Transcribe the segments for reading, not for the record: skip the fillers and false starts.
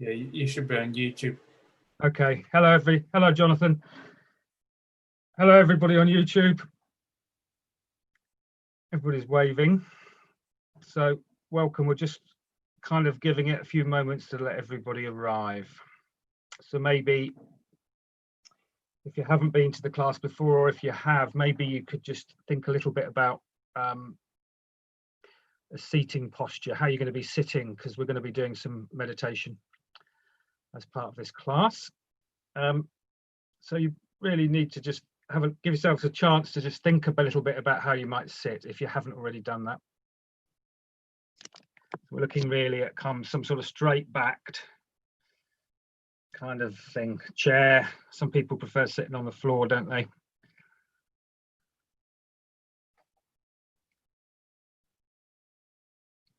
Yeah, you should be on YouTube. Okay. Hello, Jonathan. Hello, everybody on YouTube. Everybody's waving. So welcome. We're just kind of giving it a few moments to let everybody arrive. So maybe if you haven't been to the class before, or if you have, maybe you could just think a little bit about a seating posture, how you're going to be sitting, because we're going to be doing some meditation as part of this class. So you really need to just give yourselves a chance to just think a little bit about how you might sit if you haven't already done that. We're looking really at some sort of straight backed kind of thing, chair. Some people prefer sitting on the floor, don't they?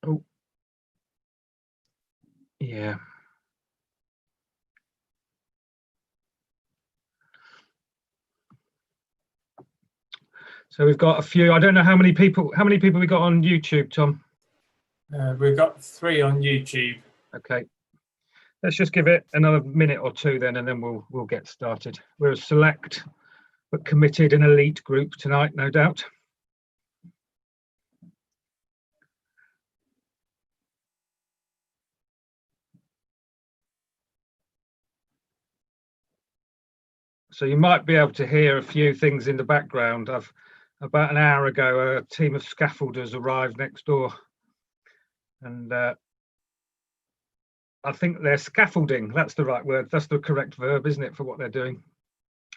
Oh, yeah. So we've got a few. I don't know how many people we got on YouTube, Tom. We've got 3 on YouTube. Okay. Let's just give it another minute or two then, and then we'll get started. We're a select but committed and elite group tonight, no doubt. So you might be able to hear a few things in the background. About an hour ago, a team of scaffolders arrived next door, and I think they're scaffolding. That's the right word. That's the correct verb, isn't it, for what they're doing?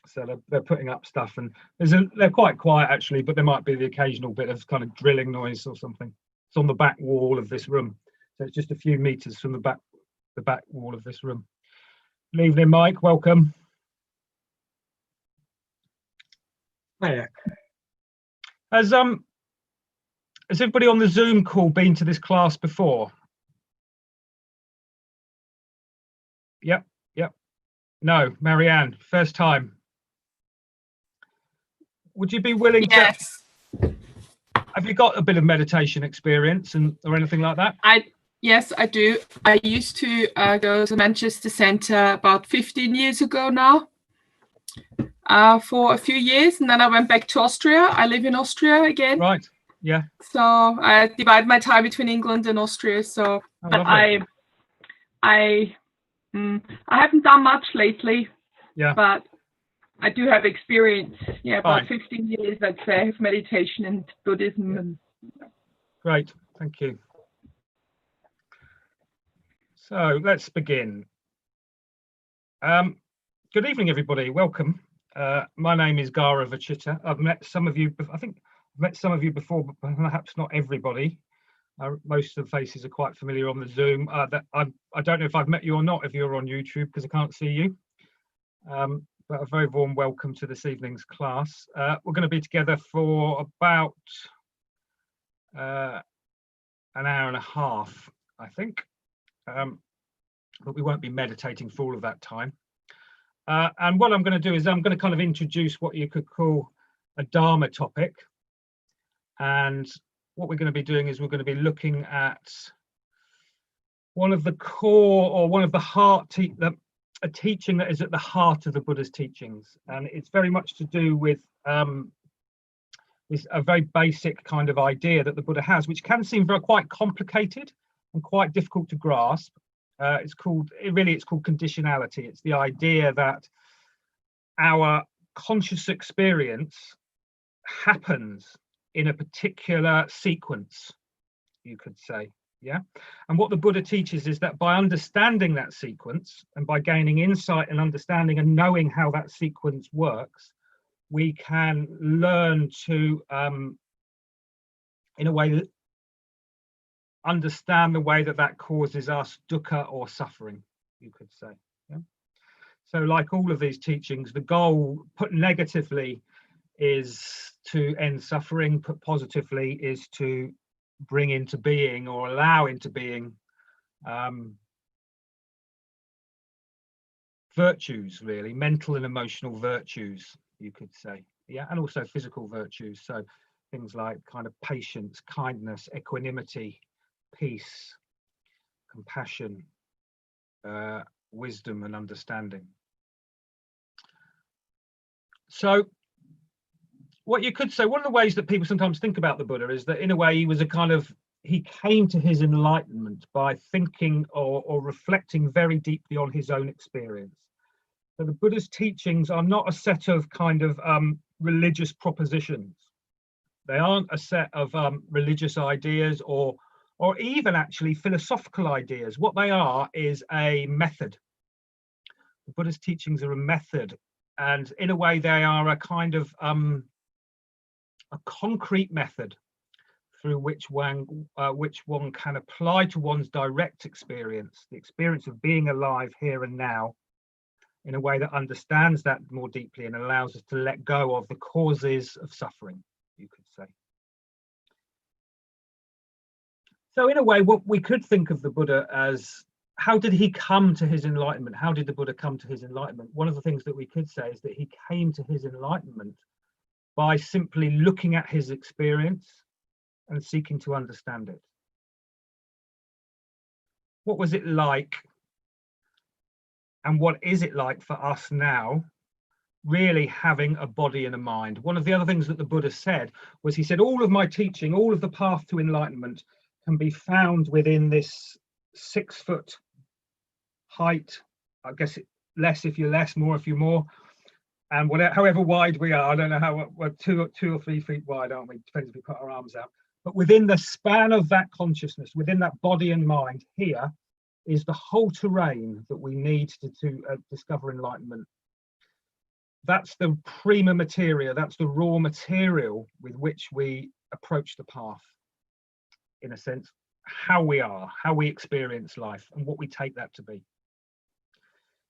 So they're putting up stuff, and they're quite quiet actually, but there might be the occasional bit of kind of drilling noise or something. It's on the back wall of this room, so it's just a few meters from the back wall of this room. Good evening, Mike. Welcome. Hiya. Has everybody on the Zoom call been to this class before? Yep. No, Marianne, first time. Would you be willing to? Have you got a bit of meditation experience or anything like that? Yes, I do. I used to go to Manchester Centre about 15 years ago now. For a few years, and then I went back to Austria. I live in Austria again. Right. Yeah. So I divide my time between England and Austria. So I haven't done much lately. Yeah. But I do have experience. Yeah, about Fine. 15 years, I'd say, of meditation and Buddhism. Yeah. And great. Thank you. So let's begin. Good evening, everybody. Welcome. My name is Garavachitta. I've met some of you. I think I've met some of you before, but perhaps not everybody. Most of the faces are quite familiar on the Zoom. I don't know if I've met you or not if you're on YouTube, because I can't see you. But a very warm welcome to this evening's class. We're going to be together for about an hour and a half, I think. But we won't be meditating for all of that time. And what I'm going to do is I'm going to kind of introduce what you could call a Dharma topic. And what we're going to be doing is we're going to be looking at one of the core, or one of the a teaching that is at the heart of the Buddha's teachings. And it's very much to do with this a very basic kind of idea that the Buddha has, which can seem quite complicated and quite difficult to grasp. It's called conditionality. It's the idea that our conscious experience happens in a particular sequence, you could say. Yeah. And what the Buddha teaches is that by understanding that sequence, and by gaining insight and understanding and knowing how that sequence works, we can learn to in a way that understand the way that causes us dukkha, or suffering, you could say. Yeah. So like all of these teachings, the goal, put negatively, is to end suffering. Put positively, is to bring into being, or allow into being, virtues, really, mental and emotional virtues, you could say. Yeah. And also physical virtues, so things like kind of patience, kindness, equanimity, peace, compassion, wisdom and understanding. So what you could say, one of the ways that people sometimes think about the Buddha is that in a way he came to his enlightenment by thinking or reflecting very deeply on his own experience. So the Buddha's teachings are not a set of religious propositions. They aren't a set of religious ideas or even actually philosophical ideas. What they are is a method. The Buddha's teachings are a method, and in a way they are a concrete method through which one can apply to one's direct experience, the experience of being alive here and now, in a way that understands that more deeply and allows us to let go of the causes of suffering, you could say. So in a way, what we could think of the Buddha as, how did he come to his enlightenment? How did the Buddha come to his enlightenment? One of the things that we could say is that he came to his enlightenment by simply looking at his experience and seeking to understand it. What was it like, and what is it like for us now, really having a body and a mind? One of the other things that the Buddha said was, he said, all of my teaching, all of the path to enlightenment can be found within this 6 foot height, I guess less if you're less, more if you're more, and whatever, however wide we are. I don't know how, we're 2 or 3 feet wide, aren't we? Depends if we put our arms out. But within the span of that consciousness, within that body and mind, here is the whole terrain that we need to discover enlightenment. That's the prima materia, that's the raw material with which we approach the path, in a sense, how we are, how we experience life, and what we take that to be.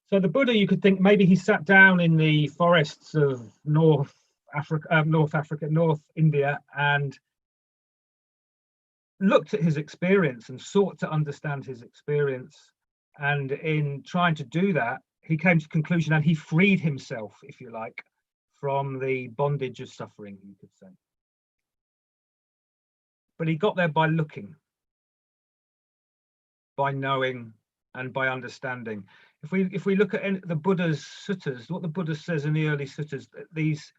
So the Buddha, you could think maybe he sat down in the forests of North India, and looked at his experience and sought to understand his experience. And in trying to do that, he came to the conclusion, and he freed himself, if you like, from the bondage of suffering, you could say. But he got there by looking, by knowing, and by understanding. If we look at the Buddha's suttas, what the Buddha says in the early suttas, these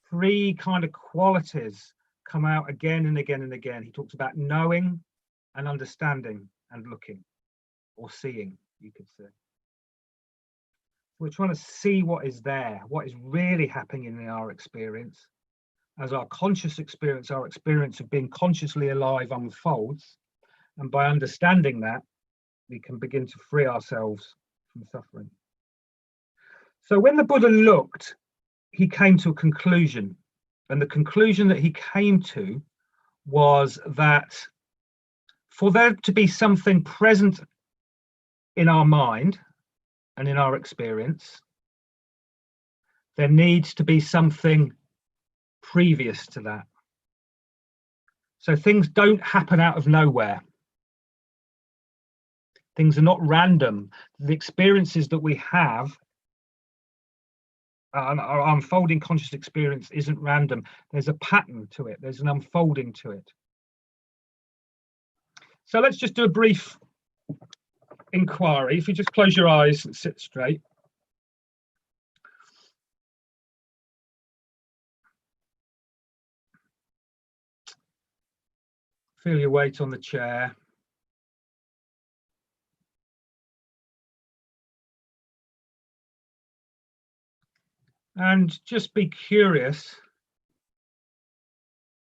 3 kind of qualities come out again and again and again. He talks about knowing and understanding and looking, or seeing, you could say. We're trying to see what is there, what is really happening in our experience. As our conscious experience, our experience of being consciously alive unfolds, and by understanding that, we can begin to free ourselves from suffering. So when the Buddha looked, he came to a conclusion, and the conclusion that he came to was that for there to be something present in our mind and in our experience, there needs to be something previous to that. So things don't happen out of nowhere. Things are not random. The experiences that we have, our unfolding conscious experience, isn't random. There's a pattern to it. There's an unfolding to it. So let's just do a brief inquiry. If you just close your eyes and sit straight. Feel your weight on the chair. And just be curious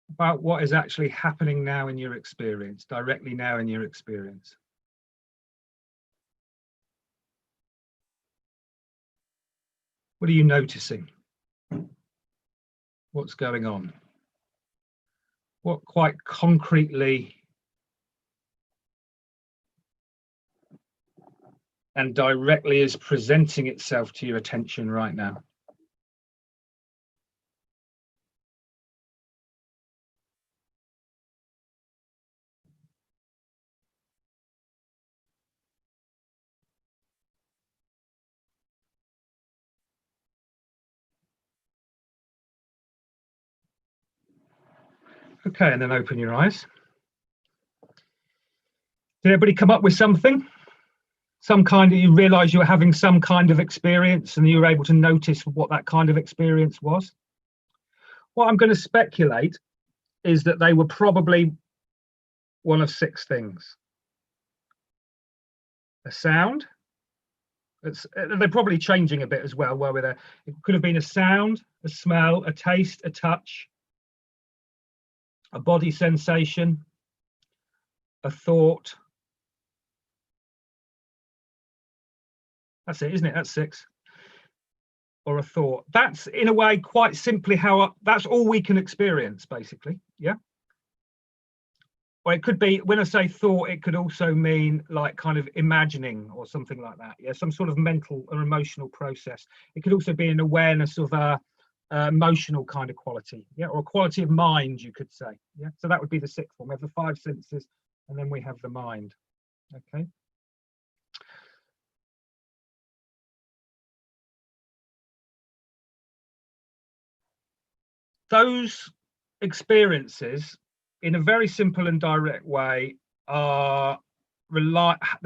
about what is actually happening now in your experience, directly now in your experience. What are you noticing? What's going on? What quite concretely and directly is presenting itself to your attention right now? Okay, and then open your eyes. Did everybody come up with something? some kind of, you realize you were having some kind of experience and you were able to notice what that kind of experience was. What I'm going to speculate is that they were probably one of 6 things. A sound. They're probably changing a bit as well. Where it could have been a sound, a smell, a taste, a touch, a body sensation, a thought. That's it, isn't it? That's 6. Or a thought. That's in a way quite simply that's all we can experience, basically. Yeah. Or it could be, when I say thought, it could also mean like kind of imagining or something like that. Yeah, some sort of mental or emotional process. It could also be an awareness of a emotional kind of quality. Yeah, or a quality of mind, you could say. Yeah, so that would be the 6th one. We have the 5 senses, and then we have the mind. Okay. Those experiences, in a very simple and direct way, there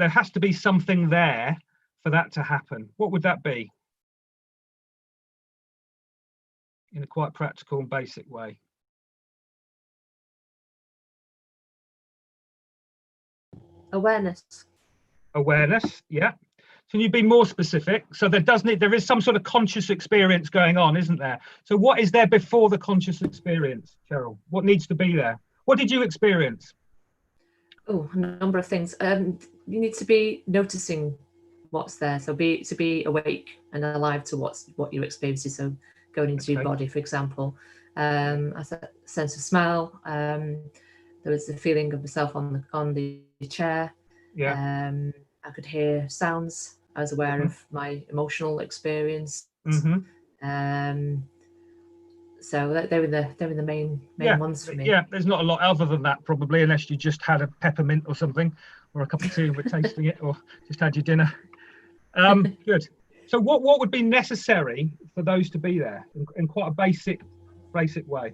has to be something there for that to happen. What would that be? In a quite practical and basic way. Awareness. Awareness, yeah. Can you be more specific? So there is some sort of conscious experience going on, isn't there? So what is there before the conscious experience, Cheryl? What needs to be there? What did you experience? Oh, a number of things. You need to be noticing what's there. So to be awake and alive to what you're experiencing. So going into your body, for example, a sense of smell. There was the feeling of myself on the chair. Yeah. I could hear sounds. I was aware of my emotional experience. So they were the main ones for me. Yeah, there's not a lot other than that probably, unless you just had a peppermint or something, or a cup of tea and were tasting it, or just had your dinner. Good. So what would be necessary for those to be there in quite a basic way?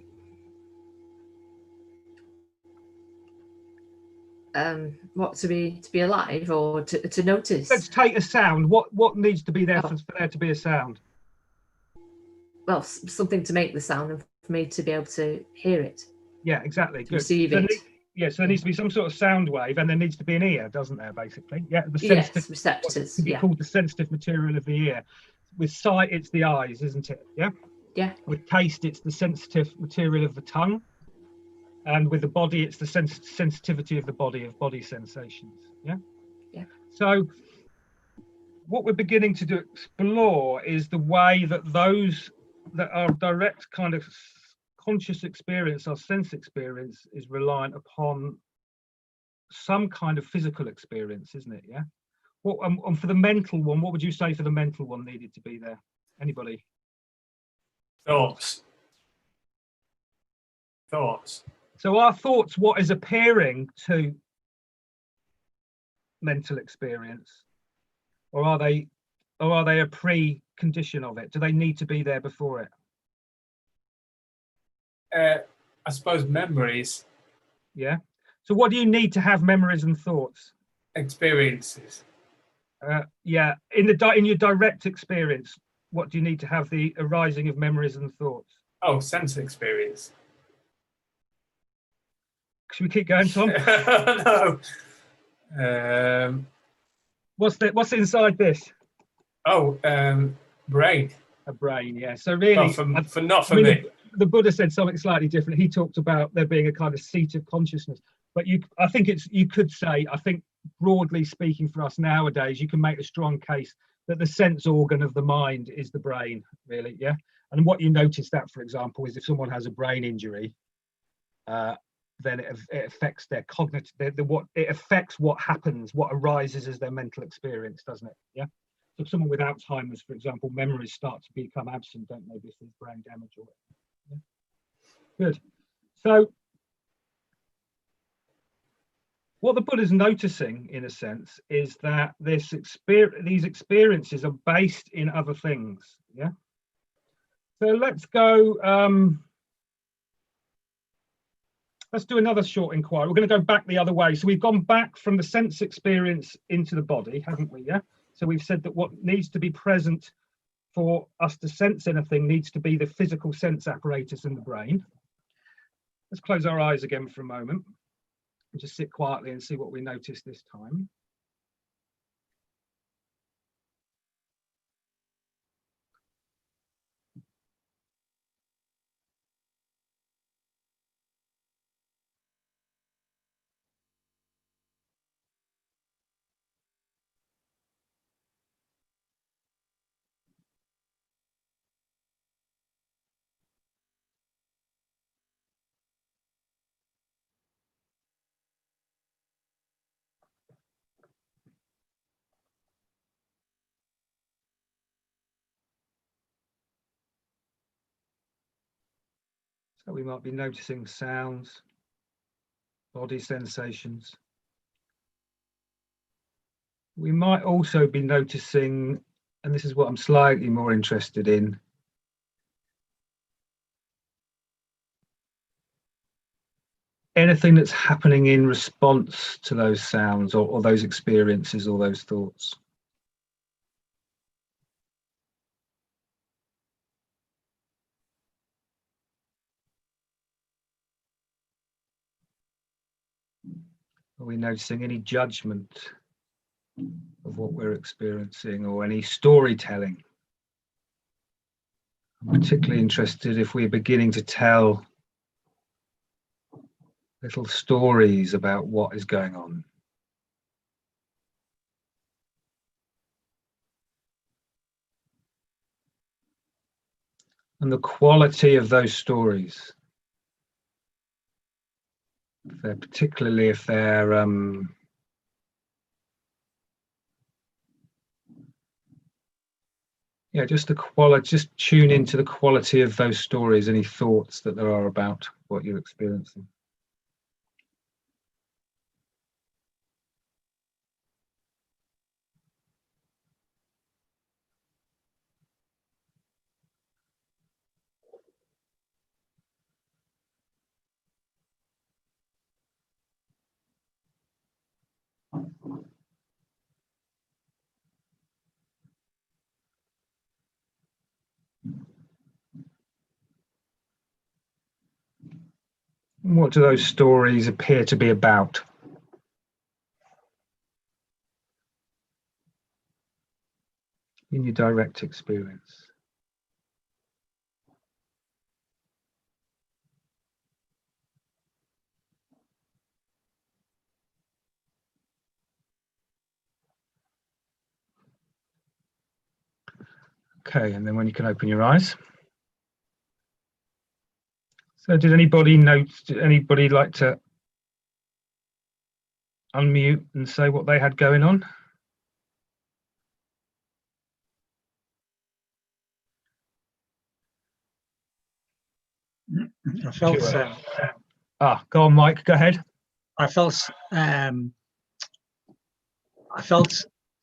What, to be alive, or to notice? Let's take a sound. What needs to be there for there to be a sound? Well, something to make the sound and for me to be able to hear it. Yeah, exactly. Good. Receive so it. So there needs to be some sort of sound wave, and there needs to be an ear, doesn't there, basically? Yeah, Yes, receptors. Could be called the sensitive material of the ear. With sight, it's the eyes, isn't it? Yeah? Yeah. With taste, it's the sensitive material of the tongue. And with the body, it's the sensitivity of the body sensations. Yeah? Yeah. So what we're beginning to explore is the way that those that are direct kind of conscious experience, our sense experience, is reliant upon some kind of physical experience, isn't it? Yeah. What and for the mental one, what would you say for the mental one needed to be there? Anybody? Thoughts. So our thoughts, what is appearing to mental experience, or are they a precondition of it? Do they need to be there before it? I suppose memories. Yeah. So what do you need to have memories and thoughts? Experiences. Yeah. In your direct experience, what do you need to have the arising of memories and thoughts? Oh, sense experience. Should we keep going, Tom? No. What's inside this? Oh, brain. A brain, yeah. So really, Well, not for me. The Buddha said something slightly different. He talked about there being a kind of seat of consciousness. But I think you could say, I think broadly speaking for us nowadays, you can make a strong case that the sense organ of the mind is the brain, really, yeah. And what you notice that, for example, is if someone has a brain injury, then it affects their cognitive, it affects what happens, what arises as their mental experience, doesn't it? Yeah. So someone with Alzheimer's, for example, memories start to become absent, don't they? This is brain damage or whatever. Yeah. Good. So what the Buddha's noticing, in a sense, is that these experiences are based in other things. Yeah. So let's go. let's do another short inquiry. We're going to go back the other way. So we've gone back from the sense experience into the body, haven't we? Yeah. So we've said that what needs to be present for us to sense anything needs to be the physical sense apparatus in the brain. Let's close our eyes again for a moment and just sit quietly and see what we notice this time. So we might be noticing sounds, body sensations. We might also be noticing, and this is what I'm slightly more interested in, anything that's happening in response to those sounds or those experiences or those thoughts. Are we noticing any judgment of what we're experiencing or any storytelling? I'm particularly interested if we're beginning to tell little stories about what is going on. And the quality of those stories. Particularly if they're yeah, just the quality, just tune into the quality of those stories, any thoughts that there are about what you're experiencing. What do those stories appear to be about? In your direct experience. Okay, and then when you can open your eyes. So did anybody like to unmute and say what they had going on? I felt go on, Mike, go ahead. I felt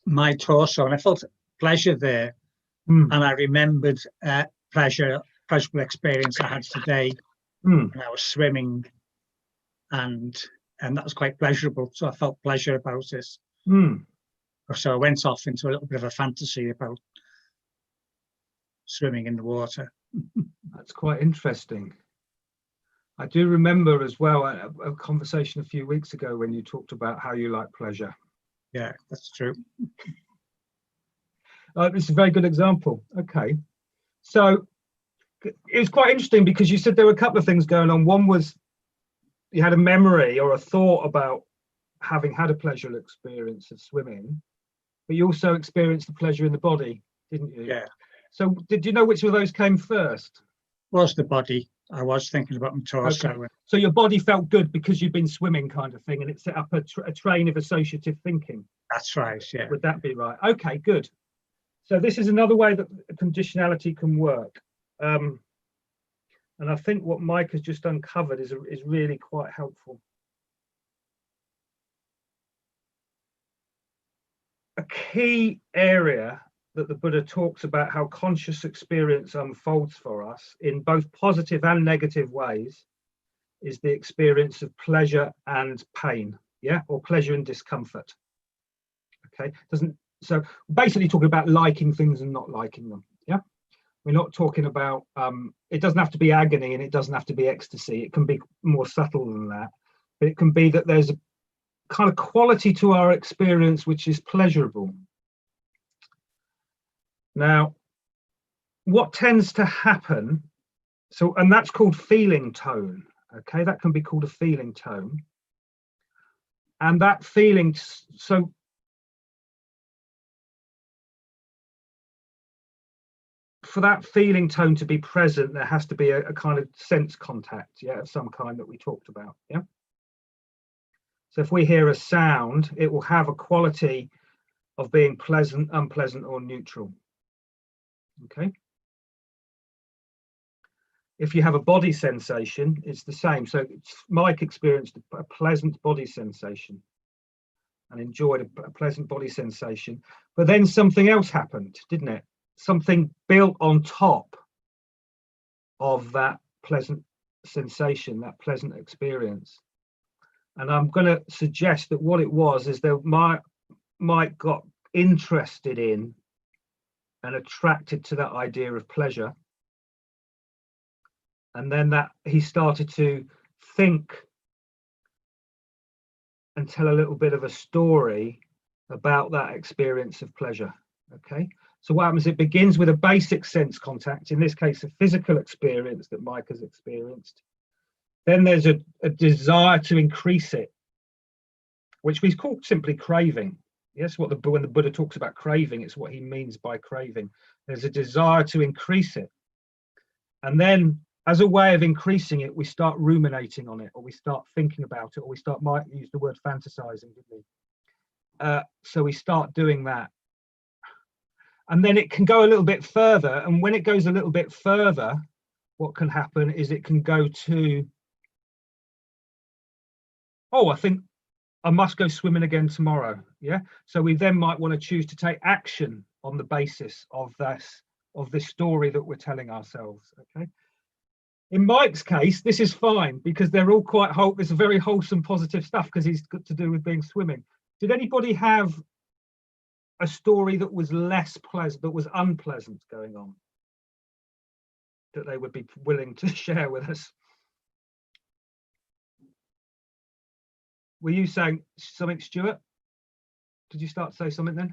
my torso and I felt pleasure there. And I remembered pleasurable experience I had today when I was swimming, and that was quite pleasurable. So I felt pleasure about it. So I went off into a little bit of a fantasy about swimming in the water. That's quite interesting. I do remember as well a conversation a few weeks ago when you talked about how you like pleasure. Yeah, that's true. This is a very good example. Okay, so it was quite interesting because you said there were a couple of things going on. One was you had a memory or a thought about having had a pleasurable experience of swimming, but you also experienced the pleasure in the body, didn't you? Yeah. So did you know which of those came first? Was the body. I was thinking about my torso. Okay. So your body felt good because you've been swimming, kind of thing, and it set up a train of associative thinking. That's right, yeah. Would that be right? Okay, good. So this is another way that conditionality can work. And I think what Mike has just uncovered is really quite helpful. A key area that the Buddha talks about how conscious experience unfolds for us in both positive and negative ways is the experience of pleasure and pain, yeah, or pleasure and discomfort. Okay, so basically talking about liking things and not liking them. Yeah, we're not talking about it doesn't have to be agony and it doesn't have to be ecstasy. It can be more subtle than that, but it can be that there's a kind of quality to our experience which is pleasurable. Now, what tends to happen, and that's called feeling tone. Okay, that can be called a feeling tone. And that feeling, so for that feeling tone to be present, there has to be a kind of sense contact, yeah, of some kind that we talked about, yeah. So if we hear a sound, it will have a quality of being pleasant, unpleasant, or neutral. Okay. If you have a body sensation, it's the same. So Mike experienced a pleasant body sensation and enjoyed a pleasant body sensation. But then something else happened, didn't it? Something built on top of that pleasant sensation, that pleasant experience. And I'm going to suggest that what it was is that Mike got interested in and attracted to that idea of pleasure. And then that he started to think and tell a little bit of a story about that experience of pleasure. Okay, so what happens, it begins with a basic sense contact, in this case a physical experience that Mike has experienced. Then there's a desire to increase it, which we call simply craving. Yes, when the Buddha talks about craving, it's what he means by craving. There's a desire to increase it, and then as a way of increasing it, we start ruminating on it, or we start thinking about it, or we start, might use the word fantasizing, didn't we? So we start doing that. And then it can go a little bit further. And when it goes a little bit further, what can happen is it can go to, oh, I think I must go swimming again tomorrow. Yeah. So we then might want to choose to take action on the basis of this story that we're telling ourselves. Okay. In Mike's case, this is fine because they're all quite it's very wholesome, positive stuff because he's got to do with being swimming. Did anybody have a story that was less pleasant, that was unpleasant going on, that they would be willing to share with us? Were you saying something, Stuart? Did you start to say something then?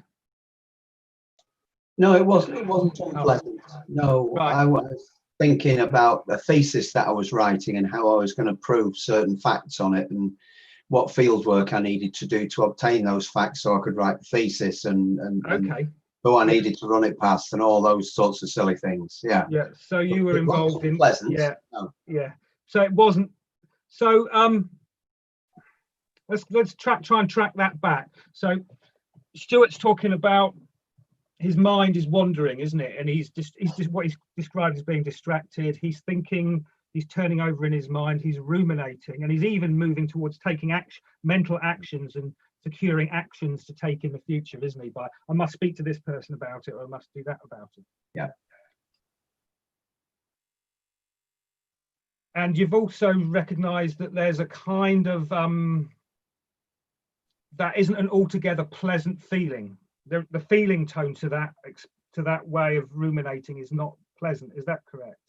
No, it wasn't unpleasant. Oh. No, right. I was thinking about a thesis that I was writing and how I was going to prove certain facts on it and what field work I needed to do to obtain those facts so I could write the thesis and who I needed to run it past and all those sorts of silly things. Yeah. Yeah. So you were involved in pleasant. Yeah. No. Yeah. So it wasn't. So let's try and track that back. So Stuart's talking about his mind is wandering, isn't it? And he's just what he's described as being distracted. He's thinking, he's turning over in his mind, he's ruminating, and he's even moving towards taking mental actions and securing actions to take in the future, isn't he? By I must speak to this person about it, or I must do that about it. Yeah. And you've also recognized that there's a kind of that isn't an altogether pleasant feeling. The feeling tone to that way of ruminating is not pleasant. Is that correct?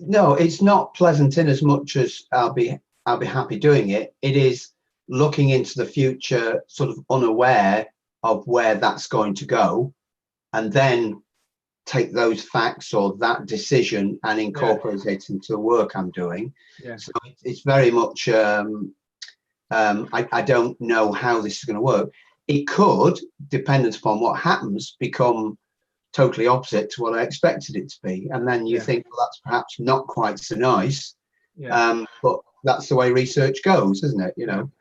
No, it's not pleasant in as much as I'll be happy doing it. It is looking into the future, sort of unaware of where that's going to go, and then take those facts or that decision and incorporate it into the work I'm doing. Yeah. So it's very much I don't know how this is going to work. It could, dependent upon what happens, become totally opposite to what I expected it to be. And then you think, well, that's perhaps not quite so nice. Yeah. But that's the way research goes, isn't it? You know.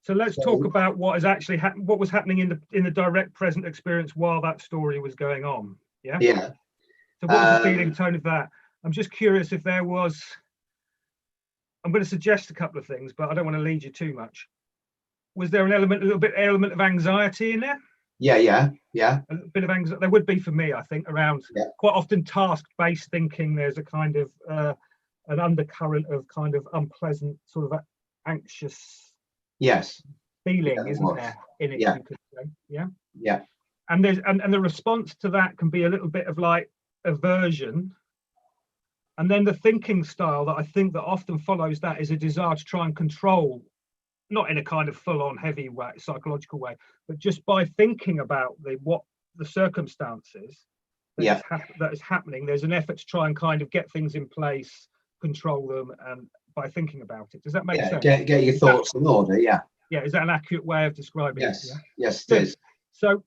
So let's talk about what is actually what was happening in the direct present experience while that story was going on. Yeah. Yeah. So what was the feeling tone of that? I'm just curious if there was. I'm going to suggest a couple of things, but I don't want to lead you too much. Was there a little bit of anxiety in there? Yeah. A bit of anxiety. There would be for me, I think, around quite often task-based thinking. There's a kind of an undercurrent of kind of unpleasant, sort of anxious Yes. feeling, Yeah, isn't there, in it? Yeah. You could say, yeah. Yeah. And there's and the response to that can be a little bit of like aversion. And then the thinking style that I think that often follows that is a desire to try and control, not in a kind of full-on heavy way, psychological way, but just by thinking about the circumstances that is happening. There's an effort to try and kind of get things in place, control them, and by thinking about it. Does that make sense? Get your thoughts in order. Yeah. Yeah. Is that an accurate way of describing it? Yes. Yeah? Yes, it Good. is. So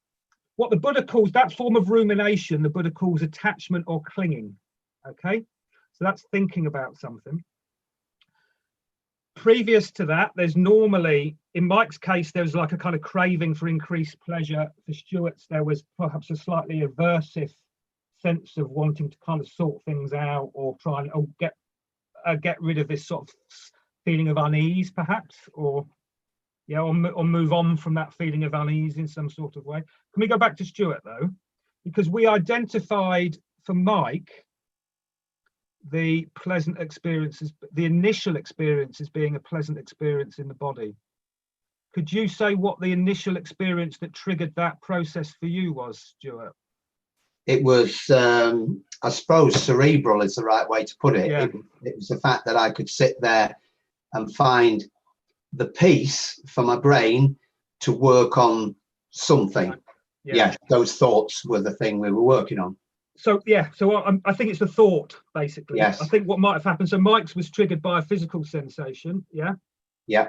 what the Buddha calls that form of rumination, the Buddha calls attachment or clinging. Okay. So that's thinking about something. Previous to that, there's normally, in Mike's case, there was like a kind of craving for increased pleasure. For Stuart's, there was perhaps a slightly aversive sense of wanting to kind of sort things out or try and get rid of this sort of feeling of unease, perhaps, or move on from that feeling of unease in some sort of way. Can we go back to Stuart though? Because we identified for Mike the pleasant experiences, the initial experience as being a pleasant experience in the body. Could you say what the initial experience that triggered that process for you was, Stuart? It was, I suppose, cerebral is the right way to put it. Yeah. It was the fact that I could sit there and find the peace for my brain to work on something. Yeah, those thoughts were the thing we were working on. So I think it's the thought, basically. Yes. I think what might have happened, so Mike's was triggered by a physical sensation, yeah? Yeah.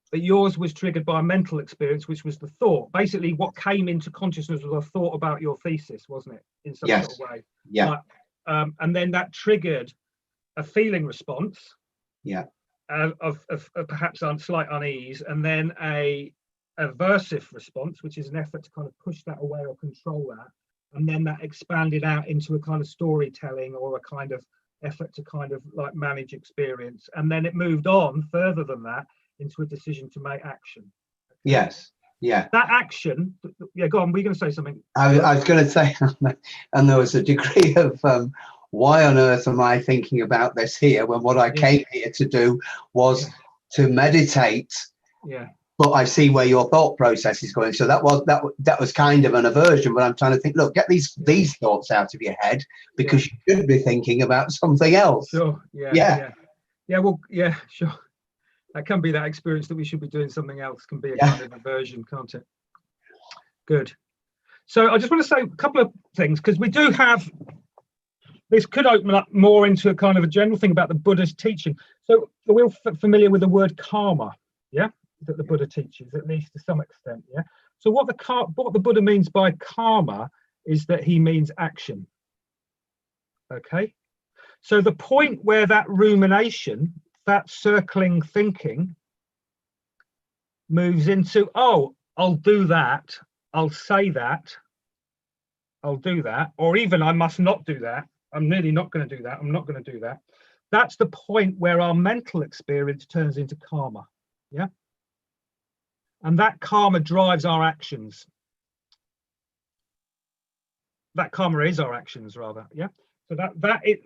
But yours was triggered by a mental experience, which was the thought. Basically, what came into consciousness was a thought about your thesis, wasn't it? In some sort of way. Yeah. And then that triggered a feeling response. Yeah. Of perhaps slight unease, and then a aversive response, which is an effort to kind of push that away or control that. And then that expanded out into a kind of storytelling or a kind of effort to kind of like manage experience. And then it moved on further than that into a decision to make action. Yes. Yeah. That action, yeah, go on, were you going to say something? I was going to say, and there was a degree of why on earth am I thinking about this here when what I came here to do was to meditate. Yeah. But I see where your thought process is going. So that was kind of an aversion, but I'm trying to think, look, get these thoughts out of your head because you should be thinking about something else. Sure. Yeah. Well, yeah, sure. That can be that experience that we should be doing something else, can be a kind of aversion, can't it? Good. So I just want to say a couple of things, because we do have, this could open up more into a kind of a general thing about the Buddha's teaching. So we're all familiar with the word karma, yeah? That the Buddha teaches, at least to some extent, yeah. So what the Buddha means by karma is that he means action. Okay, so the point where that rumination, that circling thinking, moves into, oh, I'll do that, I'll say that, I'll do that, or even I must not do that. I'm really not going to do that. I'm not going to do that. That's the point where our mental experience turns into karma. Yeah. And that karma drives our actions. That karma is our actions, rather. Yeah.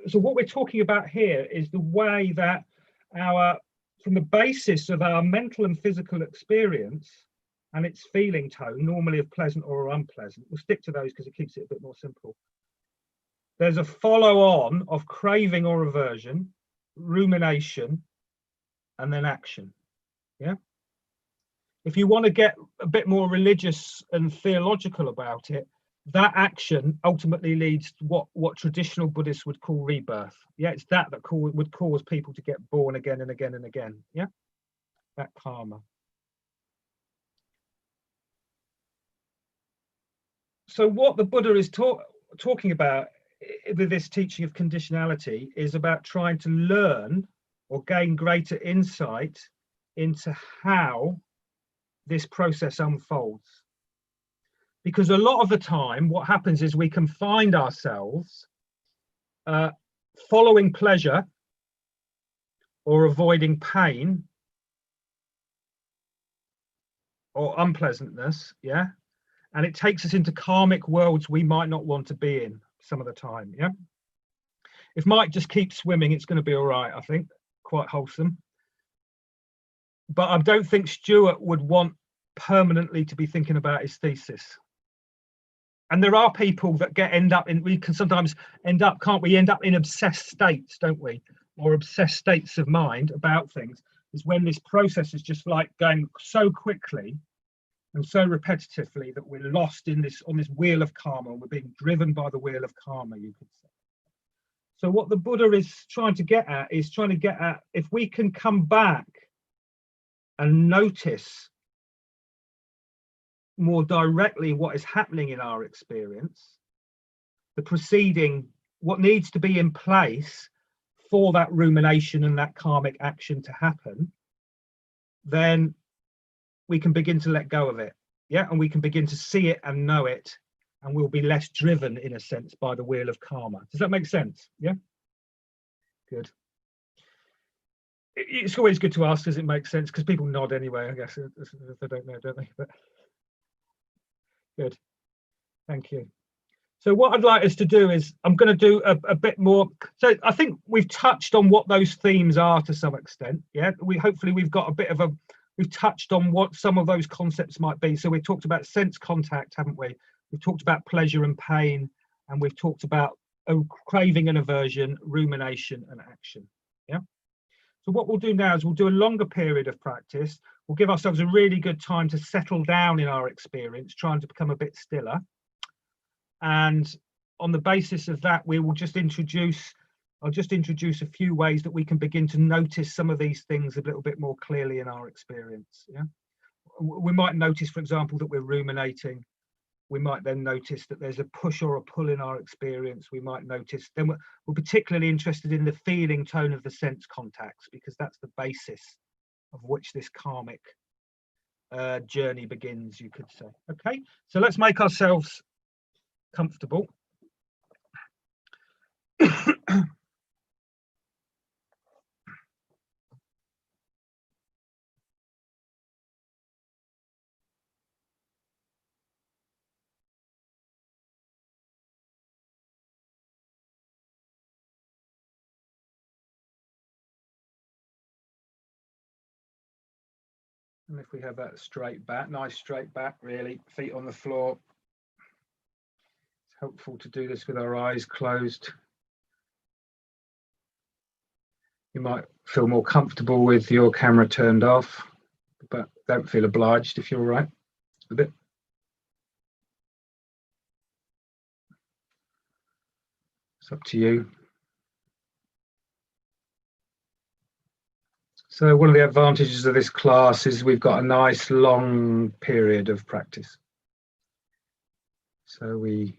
So what we're talking about here is the way that from the basis of our mental and physical experience and its feeling tone, normally of pleasant or unpleasant. We'll stick to those because it keeps it a bit more simple. There's a follow-on of craving or aversion, rumination, and then action. Yeah. If you want to get a bit more religious and theological about it, that action ultimately leads to what traditional Buddhists would call rebirth. Yeah, it's that would cause people to get born again and again and again. Yeah, that karma. So what the Buddha is talking about with this teaching of conditionality is about trying to learn or gain greater insight into how this process unfolds. Because a lot of the time what happens is we can find ourselves following pleasure or avoiding pain or unpleasantness, yeah, and it takes us into karmic worlds we might not want to be in some of the time. Yeah, If Mike just keeps swimming, it's going to be all right, I think. Quite wholesome. But I don't think Stuart would want permanently to be thinking about his thesis. And there are people that we can sometimes end up, can't we, end up in obsessed states, don't we? Or obsessed states of mind about things, is when this process is just like going so quickly and so repetitively that we're lost in this, on this wheel of karma. We're being driven by the wheel of karma, you could say. So what the Buddha is trying to get at is if we can come back and notice more directly what is happening in our experience, the preceding, what needs to be in place for that rumination and that karmic action to happen, then we can begin to let go of it. Yeah, and we can begin to see it and know it, and we'll be less driven, in a sense, by the wheel of karma. Does that make sense? Yeah? Good. It's always good to ask, does it make sense? Because people nod anyway, I guess, if they don't know, don't they? But good. Thank you. So what I'd like us to do is, I'm going to do a bit more. So I think we've touched on what those themes are to some extent. Yeah, hopefully we've got a bit of we've touched on what some of those concepts might be. So we've talked about sense contact, haven't we? We've talked about pleasure and pain, and we've talked about craving and aversion, rumination and action. Yeah. So what we'll do now is we'll do a longer period of practice. We'll give ourselves a really good time to settle down in our experience, trying to become a bit stiller. And on the basis of that, we will just I'll just introduce a few ways that we can begin to notice some of these things a little bit more clearly in our experience. Yeah, we might notice, for example, that we're ruminating. We might then notice that there's a push or a pull in our experience. We might notice, then we're particularly interested in the feeling tone of the sense contacts, because that's the basis of which this karmic journey begins, you could say. Okay, so let's make ourselves comfortable. And if we have that straight back, nice straight back, really, feet on the floor. It's helpful to do this with our eyes closed. You might feel more comfortable with your camera turned off, but don't feel obliged if you're all right with it. It's up to you. So one of the advantages of this class is we've got a nice long period of practice. So we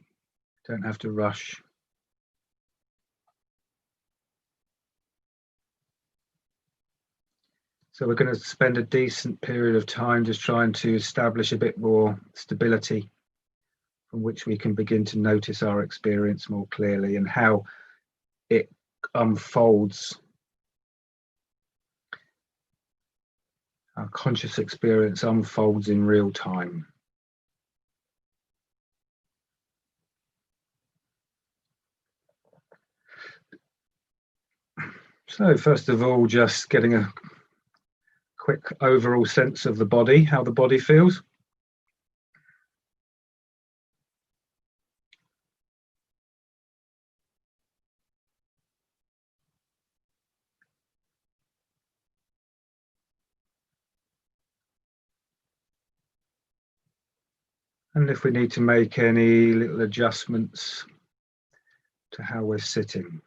don't have to rush. So we're going to spend a decent period of time just trying to establish a bit more stability from which we can begin to notice our experience more clearly and how it unfolds. Our conscious experience unfolds in real time. So first of all, just getting a quick overall sense of the body, how the body feels. And if we need to make any little adjustments to how we're sitting.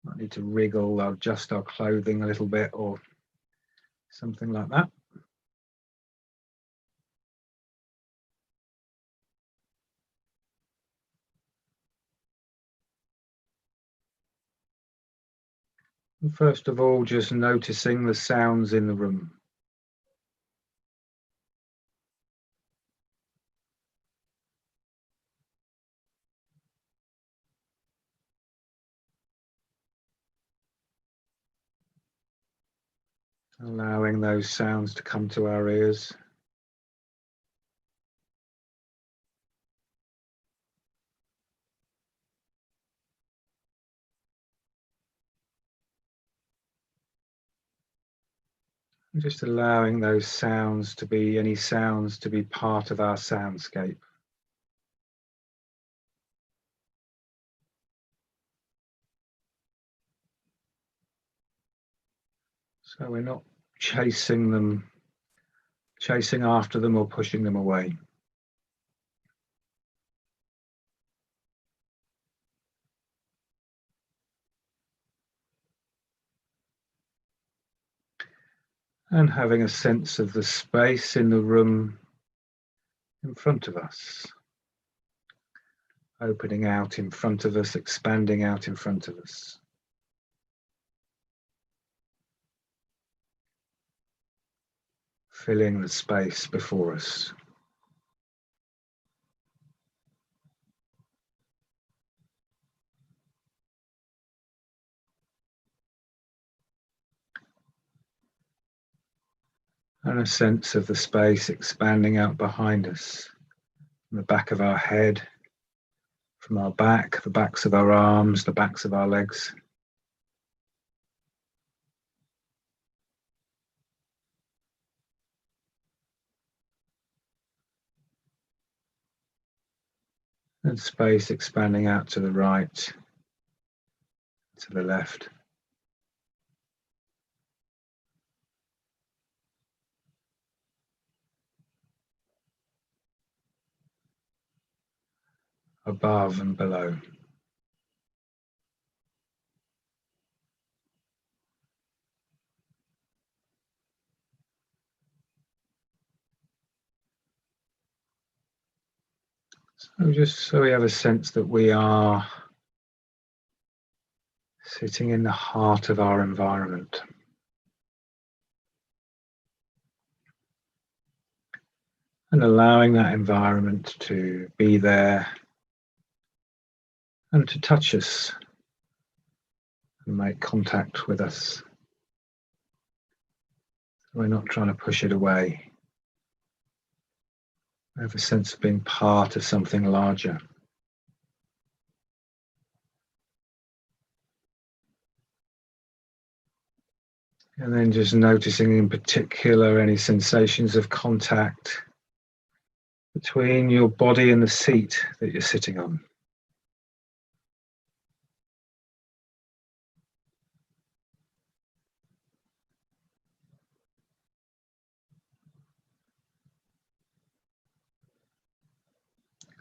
Might need to wriggle or adjust our clothing a little bit or something like that. And first of all, just noticing the sounds in the room. Allowing those sounds to come to our ears. Just allowing those sounds to be, any sounds to be part of our soundscape. So we're not chasing them, chasing after them or pushing them away. And having a sense of the space in the room in front of us. Opening out in front of us, expanding out in front of us. Filling the space before us. And a sense of the space expanding out behind us, from the back of our head, from our back, the backs of our arms, the backs of our legs. And space expanding out to the right, to the left. Above and below. So just so we have a sense that we are sitting in the heart of our environment. And allowing that environment to be there and to touch us and make contact with us. We're not trying to push it away. We have a sense of being part of something larger. And then just noticing in particular any sensations of contact between your body and the seat that you're sitting on.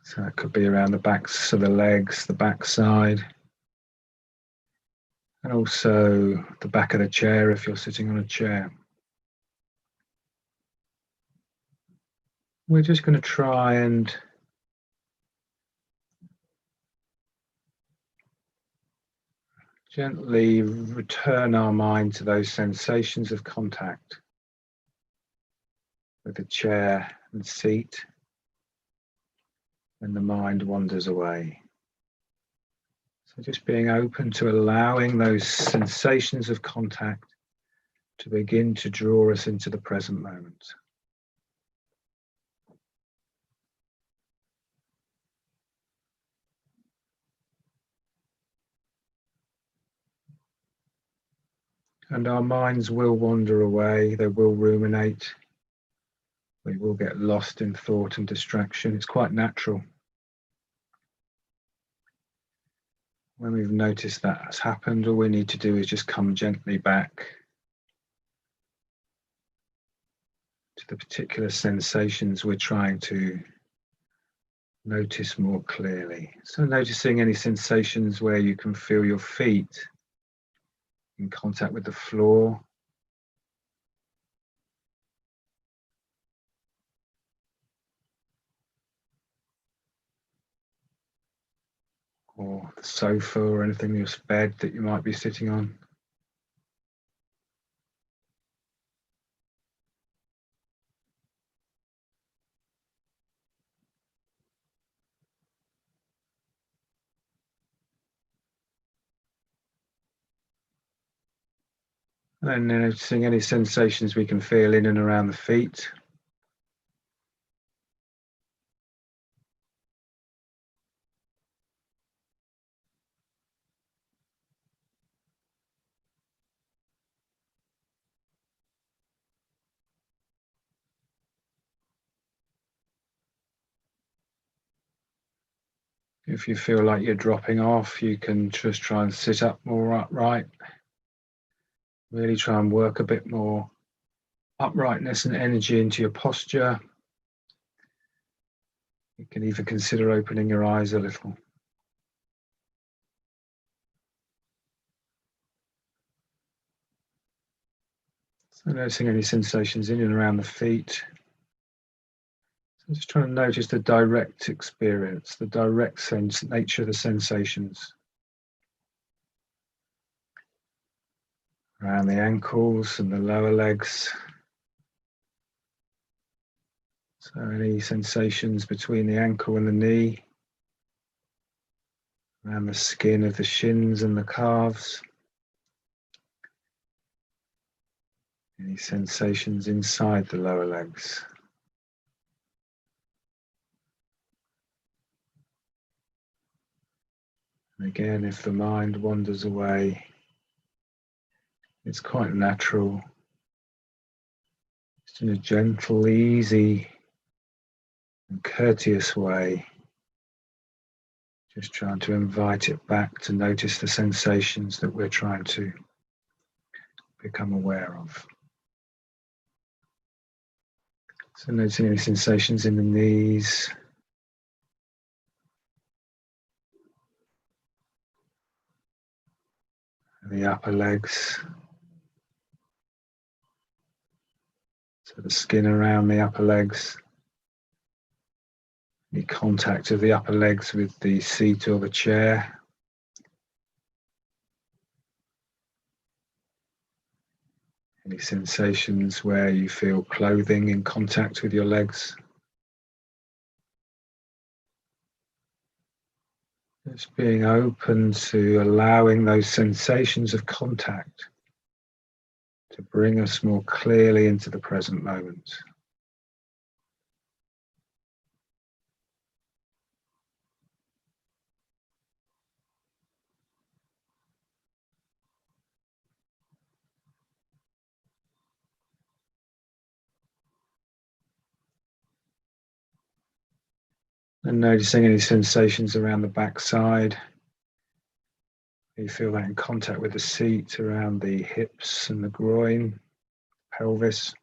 So that could be around the backs of the legs, the back side, and also the back of the chair if you're sitting on a chair. We're just going to try and gently return our mind to those sensations of contact with the chair and seat when the mind wanders away. So just being open to allowing those sensations of contact to begin to draw us into the present moment. And our minds will wander away, they will ruminate, we will get lost in thought and distraction. It's quite natural. When we've noticed that has happened, all we need to do is just come gently back to the particular sensations we're trying to notice more clearly. So noticing any sensations where you can feel your feet in contact with the floor. Or the sofa or anything in your bed that you might be sitting on. And then noticing any sensations we can feel in and around the feet. If you feel like you're dropping off, you can just try and sit up more upright. Really try and work a bit more uprightness and energy into your posture. You can even consider opening your eyes a little. So noticing any sensations in and around the feet. So just trying to notice the direct experience, the direct nature of the sensations. Around the ankles and the lower legs. So any sensations between the ankle and the knee. Around the skin of the shins and the calves. Any sensations inside the lower legs. And again, if the mind wanders away, it's quite natural. Just in a gentle, easy, and courteous way. Just trying to invite it back to notice the sensations that we're trying to become aware of. So noticing any sensations in the knees. The upper legs. So the skin around the upper legs. The contact of the upper legs with the seat or the chair. Any sensations where you feel clothing in contact with your legs? Just being open to allowing those sensations of contact to bring us more clearly into the present moment. And noticing any sensations around the backside. You feel that in contact with the seat, around the hips and the groin, pelvis.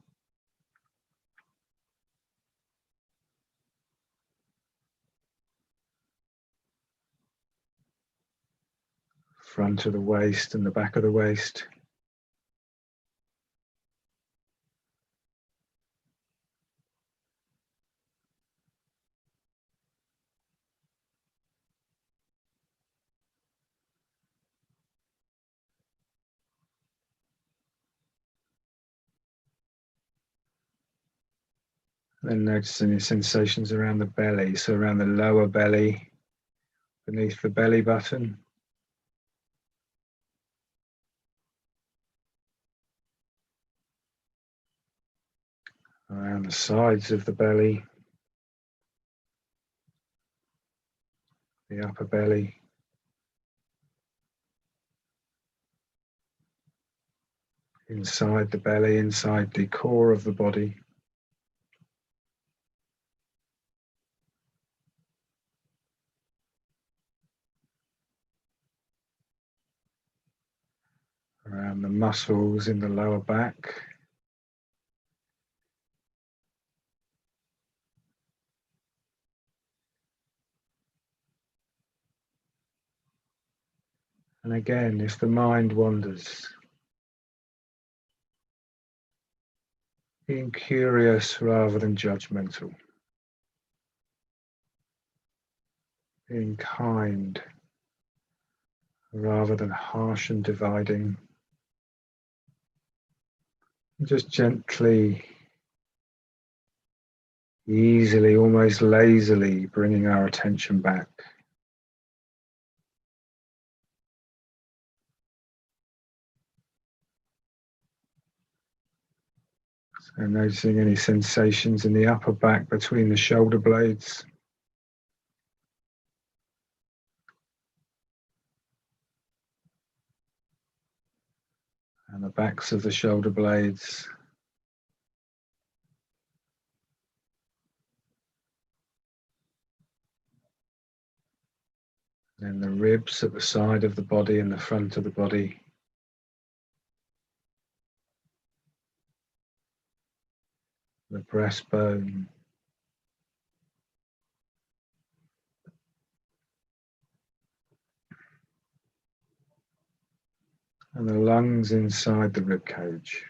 Front of the waist and the back of the waist. Then noticing any sensations around the belly, so around the lower belly, beneath the belly button. Around the sides of the belly, the upper belly. Inside the belly, inside the core of the body. Around the muscles in the lower back. And again, if the mind wanders, being curious rather than judgmental, being kind rather than harsh and dividing, just gently, easily, almost lazily bringing our attention back. So noticing any sensations in the upper back between the shoulder blades. And the backs of the shoulder blades. Then the ribs at the side of the body and the front of the body. The breastbone. And the lungs inside the rib cage.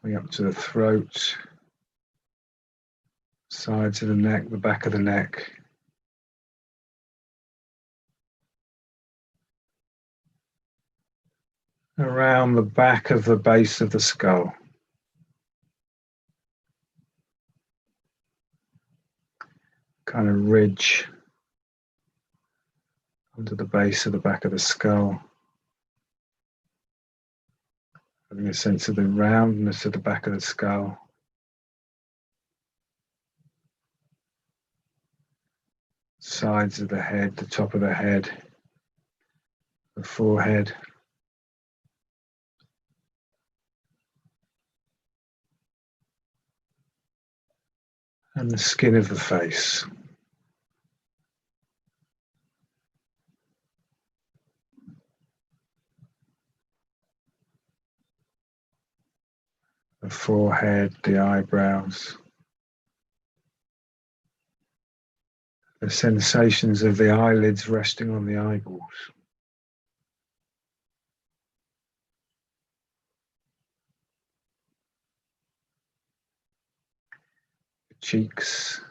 Coming up to the throat, sides of the neck, the back of the neck. Around the back of the base of the skull. Kind of ridge under the base of the back of the skull. Having a sense of the roundness of the back of the skull. Sides of the head, the top of the head, the forehead. And the skin of the face. The forehead, the eyebrows. The sensations of the eyelids resting on the eyeballs. The cheeks.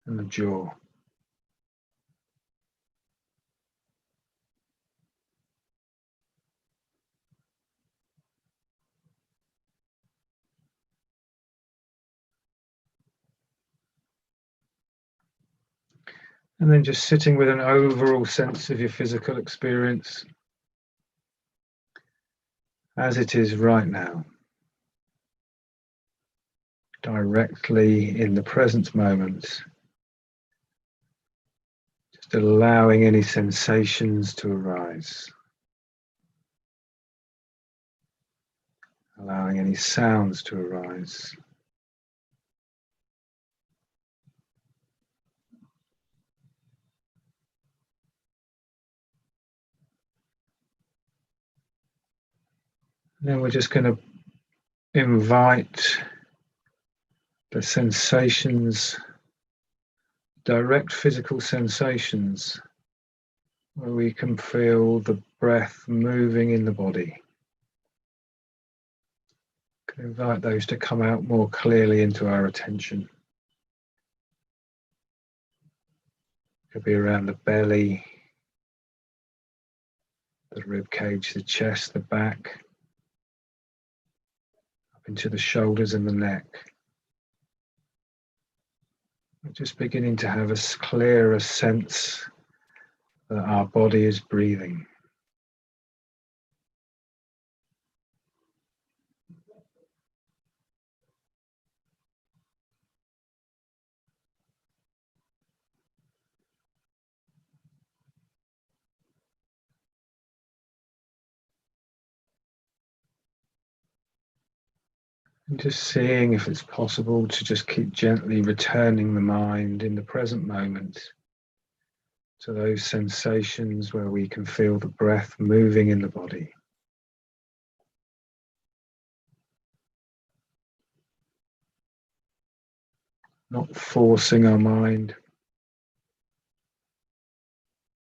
And the jaw. And then just sitting with an overall sense of your physical experience as it is right now. Directly in the present moment. Just allowing any sensations to arise. Allowing any sounds to arise. Then we're just going to invite the sensations, direct physical sensations, where we can feel the breath moving in the body. Can invite those to come out more clearly into our attention. Could be around the belly, the rib cage, the chest, the back, up into the shoulders and the neck. We're just beginning to have a clearer sense that our body is breathing. And just seeing if it's possible to just keep gently returning the mind in the present moment to those sensations where we can feel the breath moving in the body. Not forcing our mind,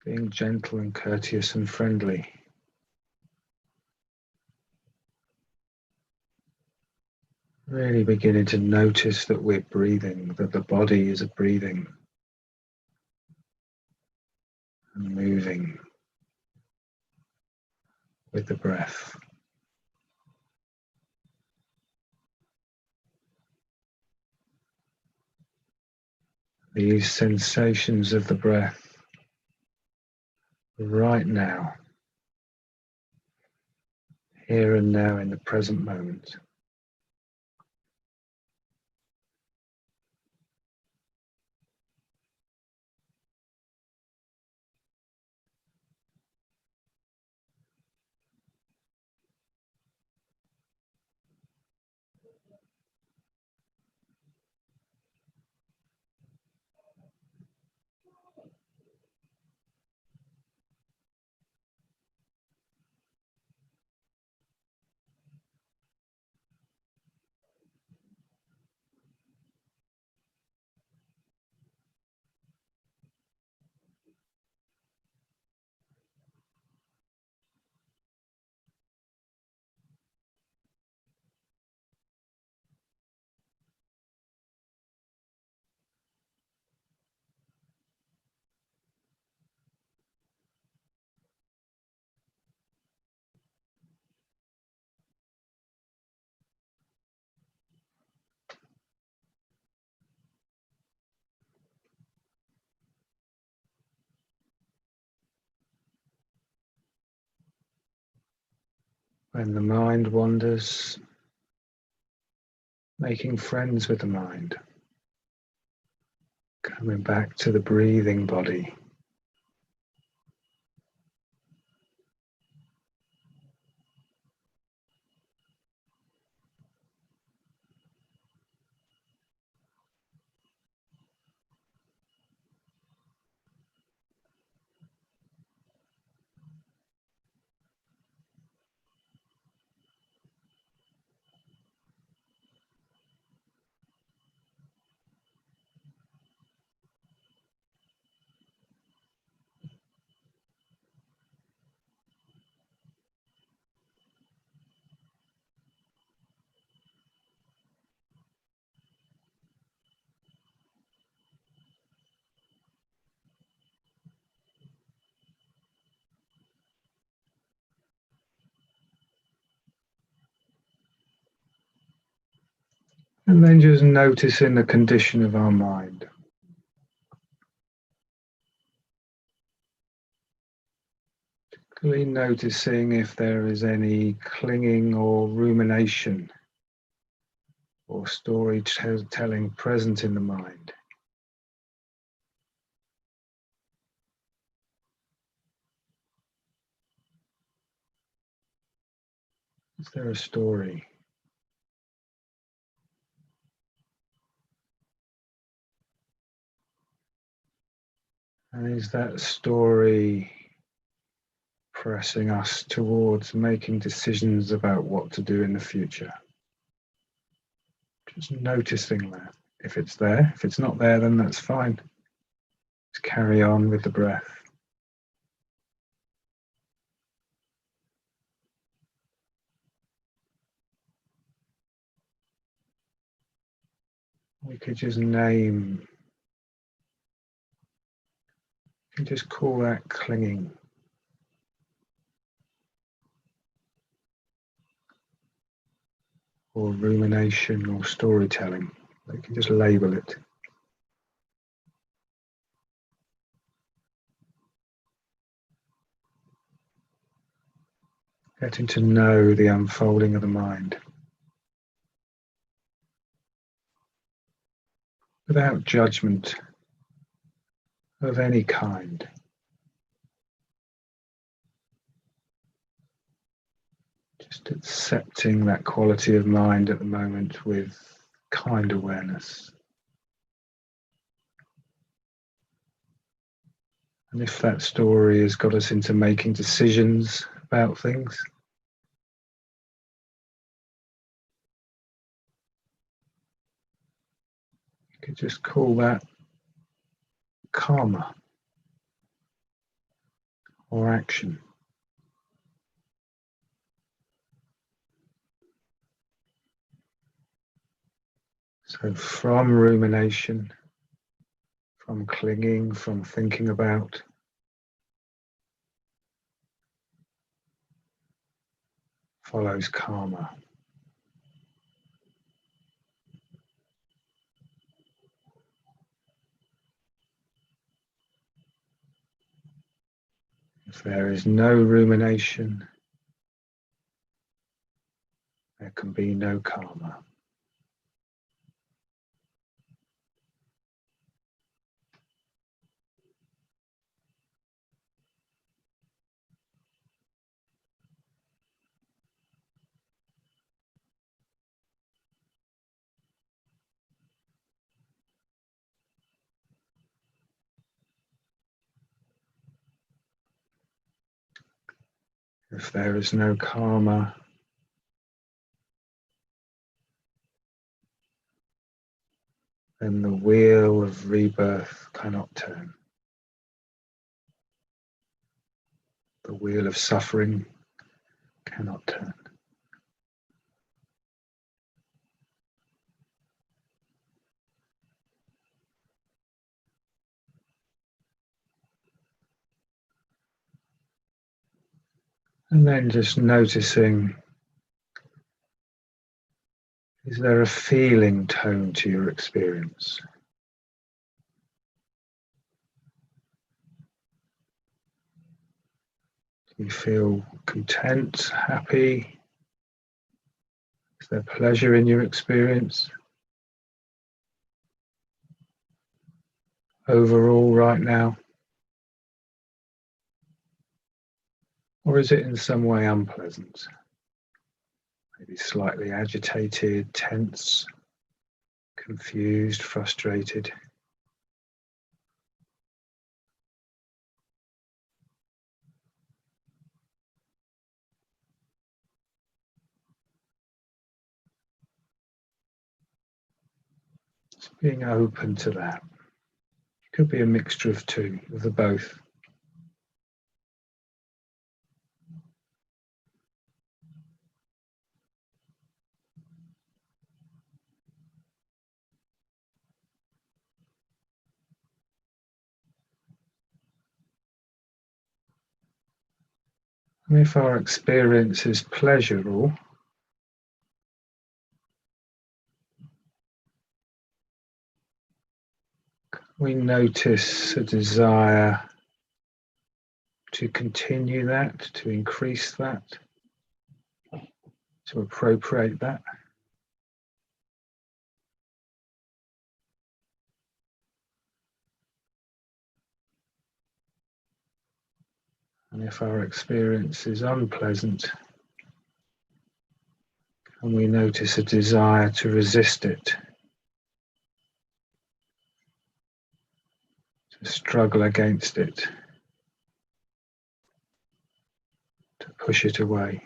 being gentle and courteous and friendly. Really beginning to notice that we're breathing, that the body is breathing and moving with the breath. These sensations of the breath right now, here and now in the present moment. When the mind wanders, making friends with the mind, coming back to the breathing body. And then just noticing the condition of our mind. Particularly noticing if there is any clinging or rumination or storytelling present in the mind. Is there a story? And is that story pressing us towards making decisions about what to do in the future? Just noticing that. If it's there, if it's not there, then that's fine. Just carry on with the breath. We could just name, you can just call that clinging. Or rumination or storytelling. You can just label it. Getting to know the unfolding of the mind. Without judgment of any kind. Just accepting that quality of mind at the moment with kind awareness. And if that story has got us into making decisions about things, you could just call that karma or action. So from rumination, from clinging, from thinking about, follows karma. If there is no rumination, there can be no karma. If there is no karma, then the wheel of rebirth cannot turn. The wheel of suffering cannot turn. And then just noticing, is there a feeling tone to your experience? Do you feel content, happy, Is there pleasure in your experience overall right now? Or is it in some way unpleasant? Maybe slightly agitated, tense, confused, frustrated. Just being open to that. It could be a mixture of two, of the both. And if our experience is pleasurable, we notice a desire to continue that, to increase that, to appropriate that. And if our experience is unpleasant, and we notice a desire to resist it, to struggle against it, to push it away.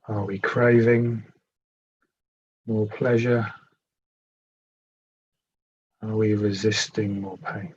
Are we craving more pleasure? Are we resisting more pain?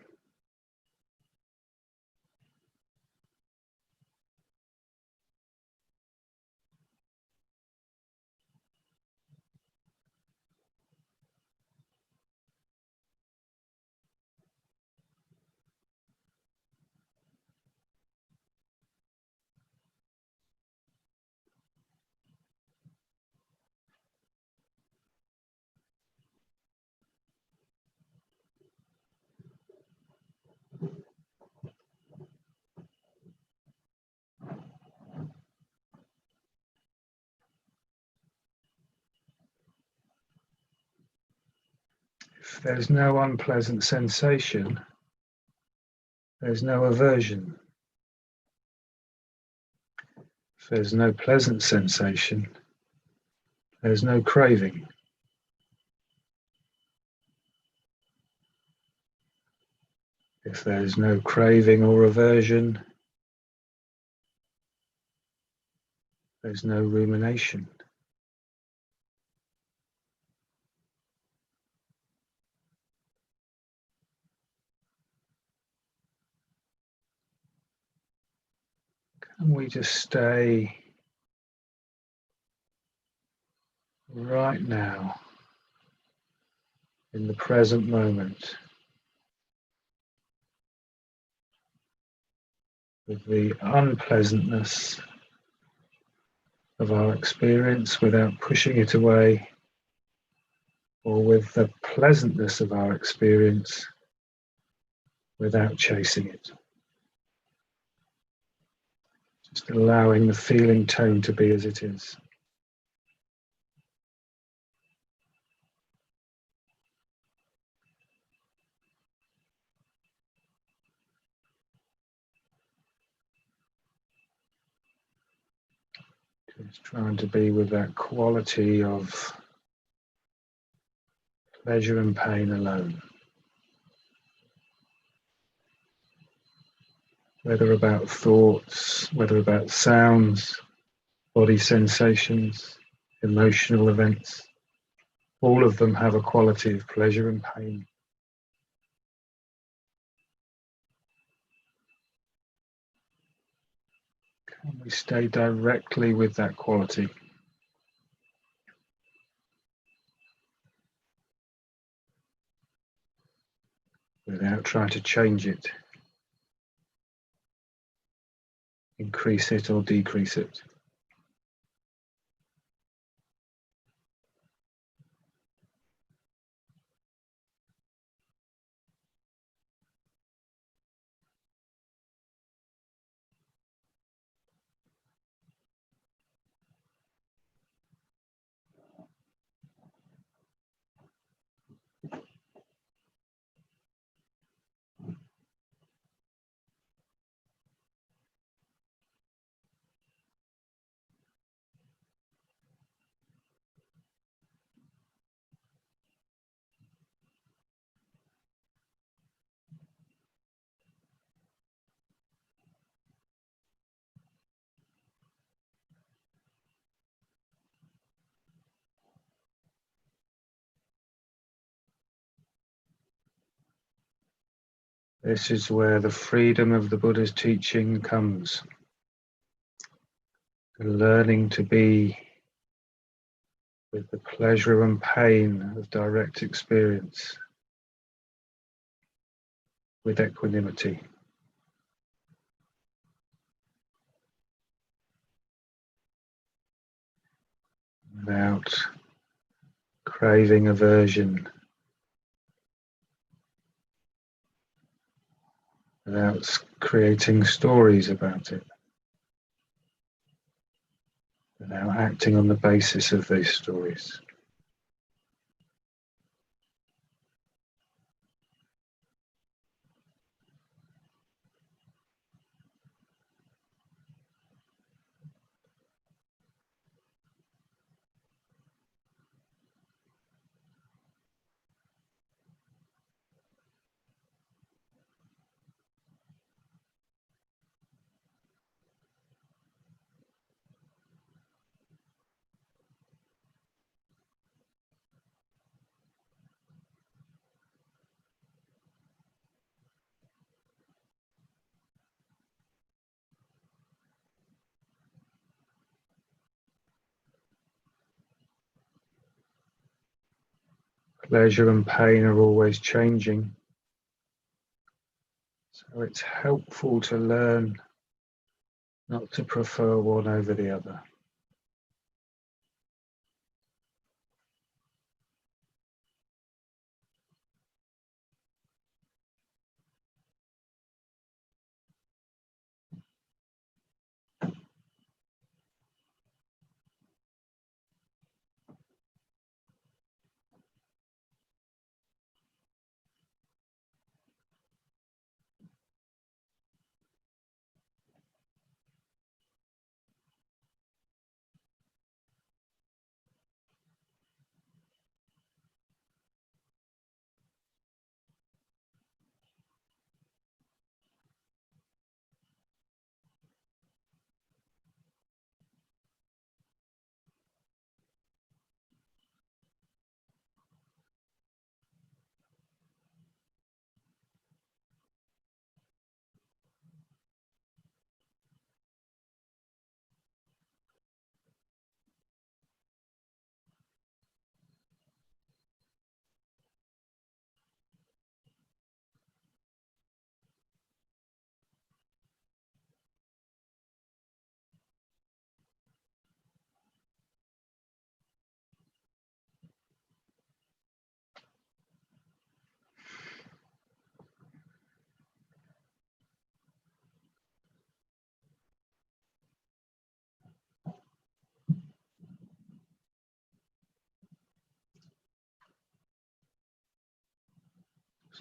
If there's no unpleasant sensation, there's no aversion. If there's no pleasant sensation, there's no craving. If there's no craving or aversion, there's no rumination. Can we just stay right now in the present moment with the unpleasantness of our experience without pushing it away, or with the pleasantness of our experience without chasing it? Just allowing the feeling tone to be as it is. Just trying to be with that quality of pleasure and pain alone. Whether about thoughts, whether about sounds, body sensations, emotional events, all of them have a quality of pleasure and pain. Can we stay directly with that quality? Without trying to change it, increase it or decrease it. This is where the freedom of the Buddha's teaching comes. Learning to be with the pleasure and pain of direct experience with equanimity. Without craving aversion, without creating stories about it, without acting on the basis of these stories. Pleasure and pain are always changing, so it's helpful to learn not to prefer one over the other.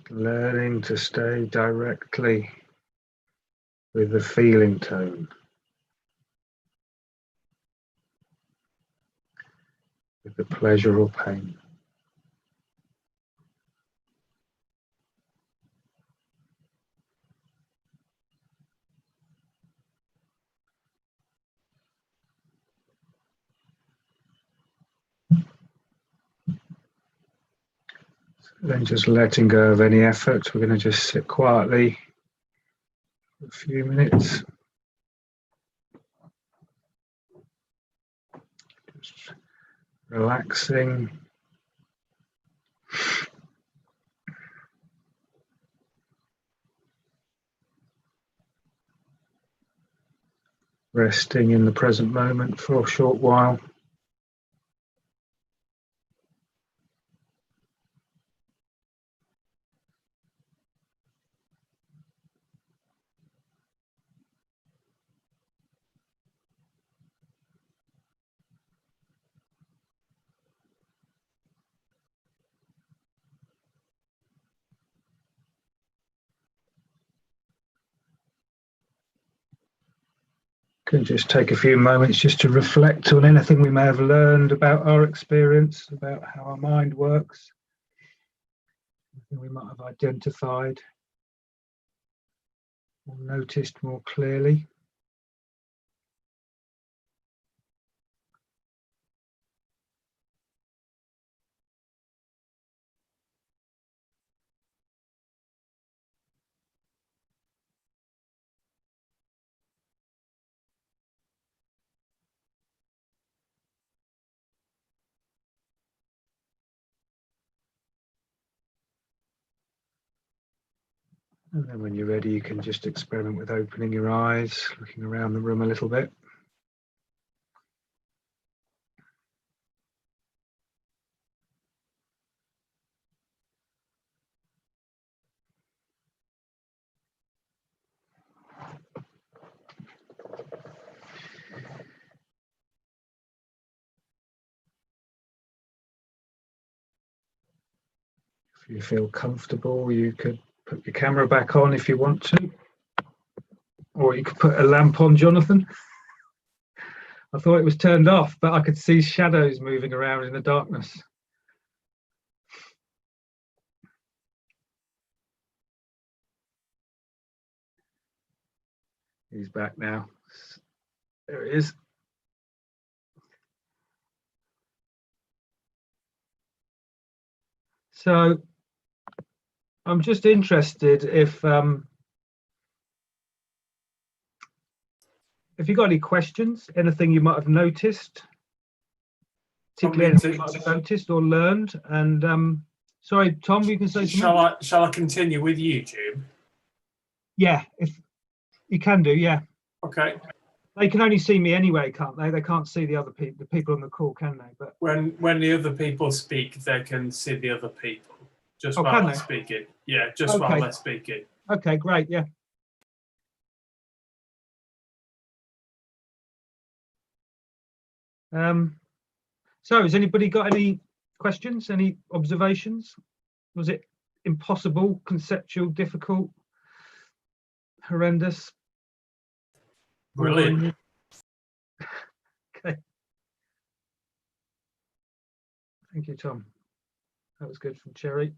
Learning to stay directly with the feeling tone, with the pleasure or pain. Then just letting go of any effort. We're going to just sit quietly for a few minutes. Just relaxing. Resting in the present moment for a short while. Can just take a few moments just to reflect on anything we may have learned about our experience, about how our mind works, anything we might have identified or noticed more clearly. And then when you're ready, you can just experiment with opening your eyes, looking around the room a little bit. If you feel comfortable, you could put your camera back on if you want to, or you could put a lamp on, Jonathan. I thought it was turned off, but I could see shadows moving around in the darkness. He's back now. There it is. So I'm just interested if you've got any questions, anything you might have noticed, particularly anything you might have noticed or learned. And sorry, Tom, you can say something. Shall I continue with YouTube? Yeah, if you can do, yeah. Okay. They can only see me anyway, can't they? They can't see the other people, the people on the call, can they? But when the other people speak, they can see the other people. Just while they're speaking. Yeah, just while they're speaking. Okay, great, yeah. So has anybody got any questions, any observations? Was it impossible, conceptual, difficult, horrendous? Brilliant. Okay. Thank you, Tom. That was good from Cherry.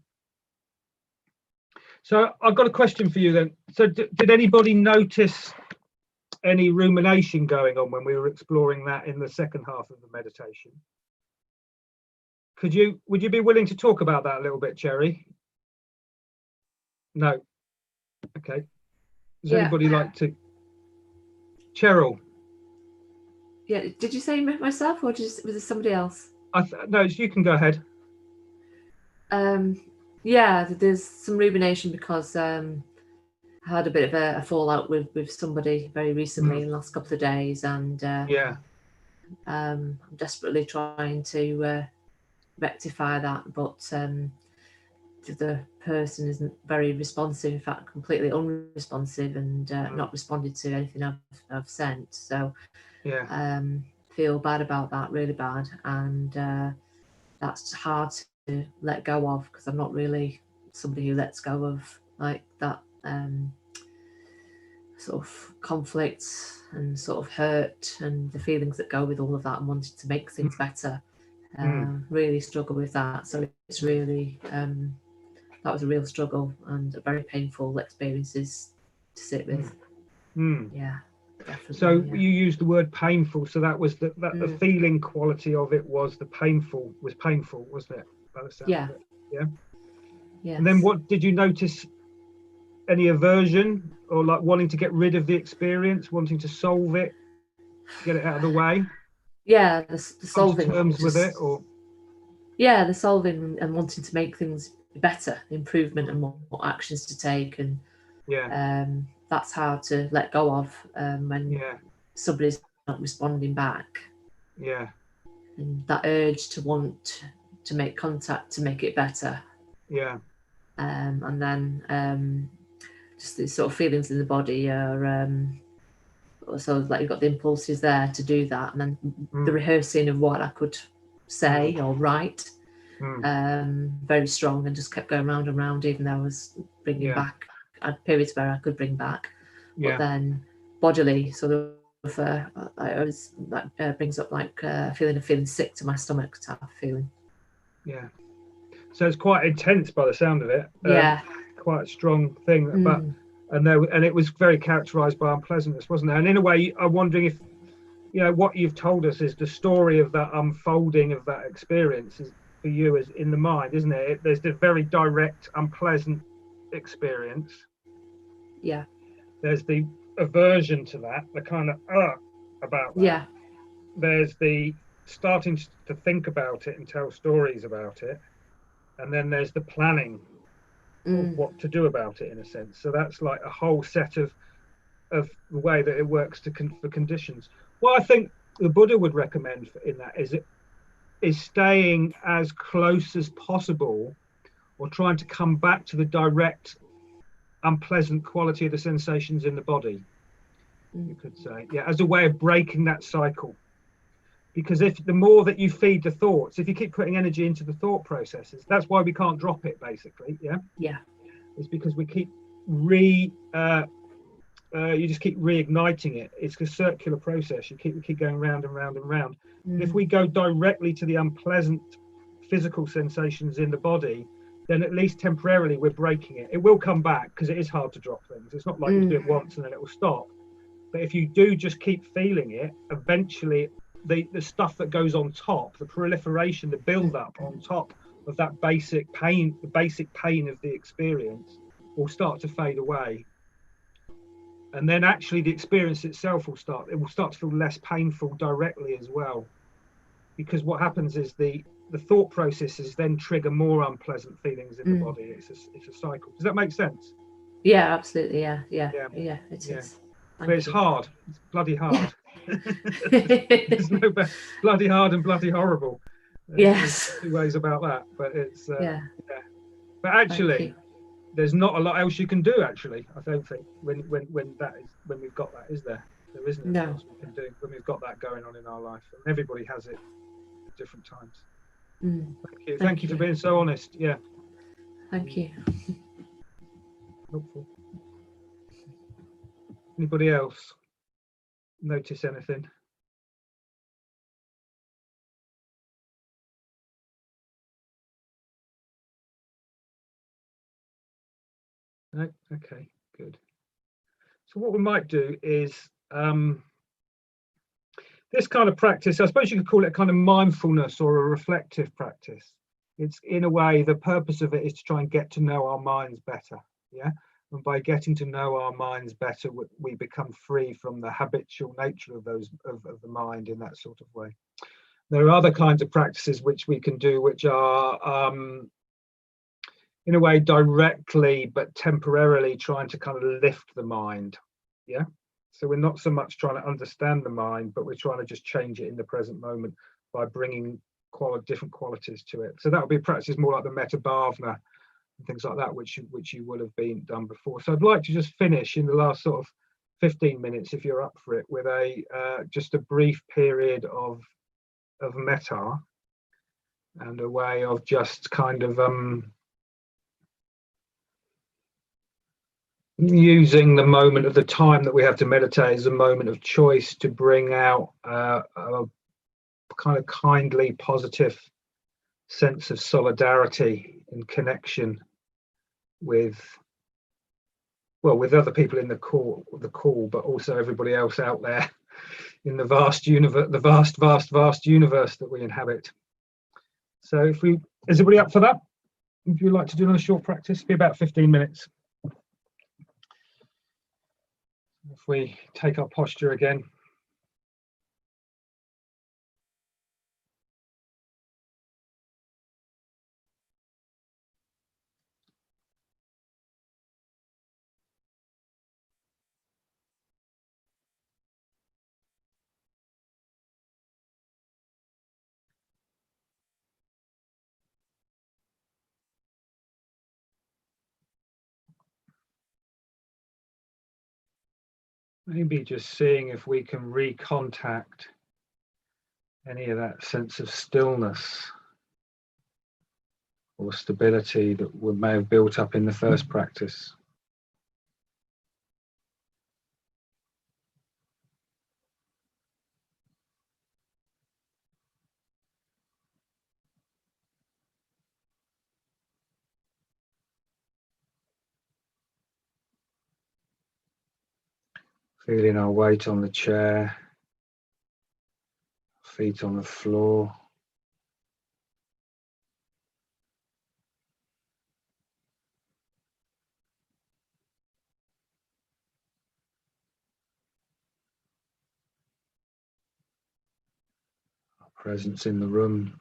So I've got a question for you then. So did anybody notice any rumination going on when we were exploring that in the second half of the meditation? Would you be willing to talk about that a little bit, Cherry? No. Okay. Does anybody like to? Cheryl. Yeah. Did you say myself, or was it somebody else? No, you can go ahead. Yeah, there's some rumination because I had a bit of a fallout with somebody very recently in the last couple of days, and I'm desperately trying to rectify that, but the person isn't very responsive, in fact completely unresponsive, and not responded to anything I've sent. So feel bad about that, really bad, and that's hard to let go of, because I'm not really somebody who lets go of like that sort of conflict and sort of hurt and the feelings that go with all of that, and wanting to make things better. Really struggle with that. So it's really that was a real struggle and a very painful experiences to sit with. Yeah, definitely. So you used the word painful, so that was the feeling quality of it was painful, wasn't it? By the sound of it. Yeah. Yes. And then what did you notice? Any aversion or like wanting to get rid of the experience, wanting to solve it, get it out of the way? Yeah, the solving. Terms with it, or the solving and wanting to make things better, improvement, and what actions to take, and that's hard to let go of when somebody's not responding back. Yeah, and that urge to want to make contact to make it better. Yeah, and then just these sort of feelings in the body are so like you've got the impulses there to do that, and then the rehearsing of what I could say or write very strong, and just kept going round and round, even though I was bringing back. I had periods where I could bring back, but then bodily sort of I was that brings up like feeling sick to my stomach type of feeling. Yeah, so it's quite intense by the sound of it. Quite a strong thing, but and it was very characterized by unpleasantness, wasn't it? And in a way, I'm wondering if what you've told us is the story of that unfolding of that experience is for you is in the mind, isn't it? There's the very direct unpleasant experience. Yeah. There's the aversion to that, the kind of about that. Yeah. There's the starting to think about it and tell stories about it, and then there's the planning what to do about it, in a sense. So that's like a whole set of the way that it works for conditions. What I think the Buddha would recommend in that is staying as close as possible, or trying to come back to the direct unpleasant quality of the sensations in the body, you could say, as a way of breaking that cycle. Because if the more that you feed the thoughts, if you keep putting energy into the thought processes, that's why we can't drop it, basically. It's because we keep you just keep reigniting it. It's a circular process. You keep going round and round and round. If we go directly to the unpleasant physical sensations in the body, then at least temporarily we're breaking it. It will come back, because it is hard to drop things. It's not like you do it once and then it will stop. But if you do just keep feeling it, eventually the stuff that goes on top, the proliferation, the build-up on top of that basic pain, the basic pain of the experience, will start to fade away. And then actually the experience itself will start to feel less painful directly as well. Because what happens is the thought processes then trigger more unpleasant feelings in the body. It's a cycle. Does that make sense? Yeah, absolutely. Yeah, it is. But it's hard. It's bloody hard. There's no better. Bloody hard and bloody horrible. Yes. There's two ways about that. But it's yeah. But actually, there's not a lot else you can do. Actually, I don't think when we've got that, is there? There isn't anything else we can do when we've got that going on in our life. And everybody has it at different times. Thank you for being so honest. Yeah. Thank you. Helpful. Anybody else notice anything? No? Okay, good. So what we might do is this kind of practice, I suppose you could call it kind of mindfulness or a reflective practice. It's, in a way, the purpose of it is to try and get to know our minds better. And by getting to know our minds better, we become free from the habitual nature of the mind in that sort of way. There are other kinds of practices which we can do, which are in a way directly but temporarily trying to kind of lift the mind. So we're not so much trying to understand the mind, but we're trying to just change it in the present moment by bringing different qualities to it. So that would be practices more like the metta bhavana and things like that, which you will have been done before. So I'd like to just finish in the last sort of 15 minutes, if you're up for it, with just a brief period of metta, and a way of just kind of using the moment of the time that we have to meditate as a moment of choice to bring out a kind of kindly, positive sense of solidarity and connection with other people in the call, but also everybody else out there in the vast universe, vast universe that we inhabit. So is everybody up for that? If you'd like to do another short practice, it'll be about 15 minutes. If we take our posture again. Maybe just seeing if we can recontact any of that sense of stillness or stability that we may have built up in the first practice. Feeling our weight on the chair, feet on the floor. Our presence in the room.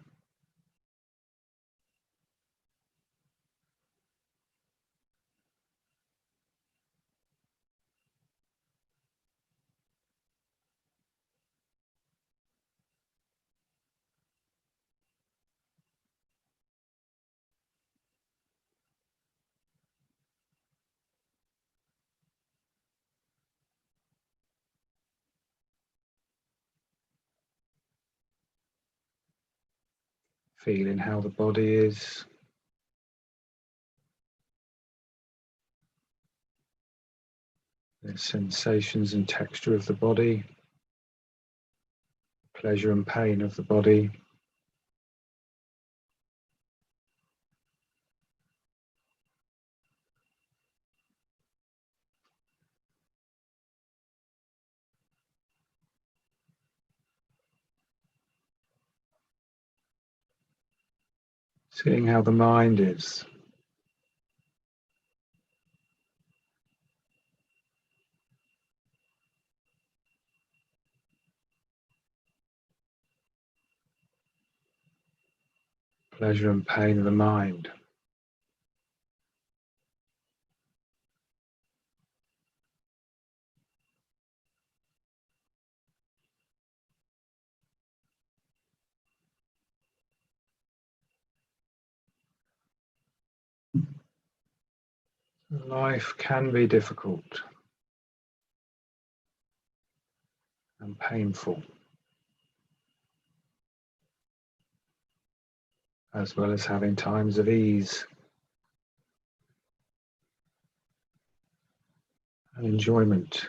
feeling how the body is. The sensations and texture of the body, pleasure and pain of the body. Seeing how the mind is. Pleasure and pain of the mind. Life can be difficult and painful, as well as having times of ease and enjoyment.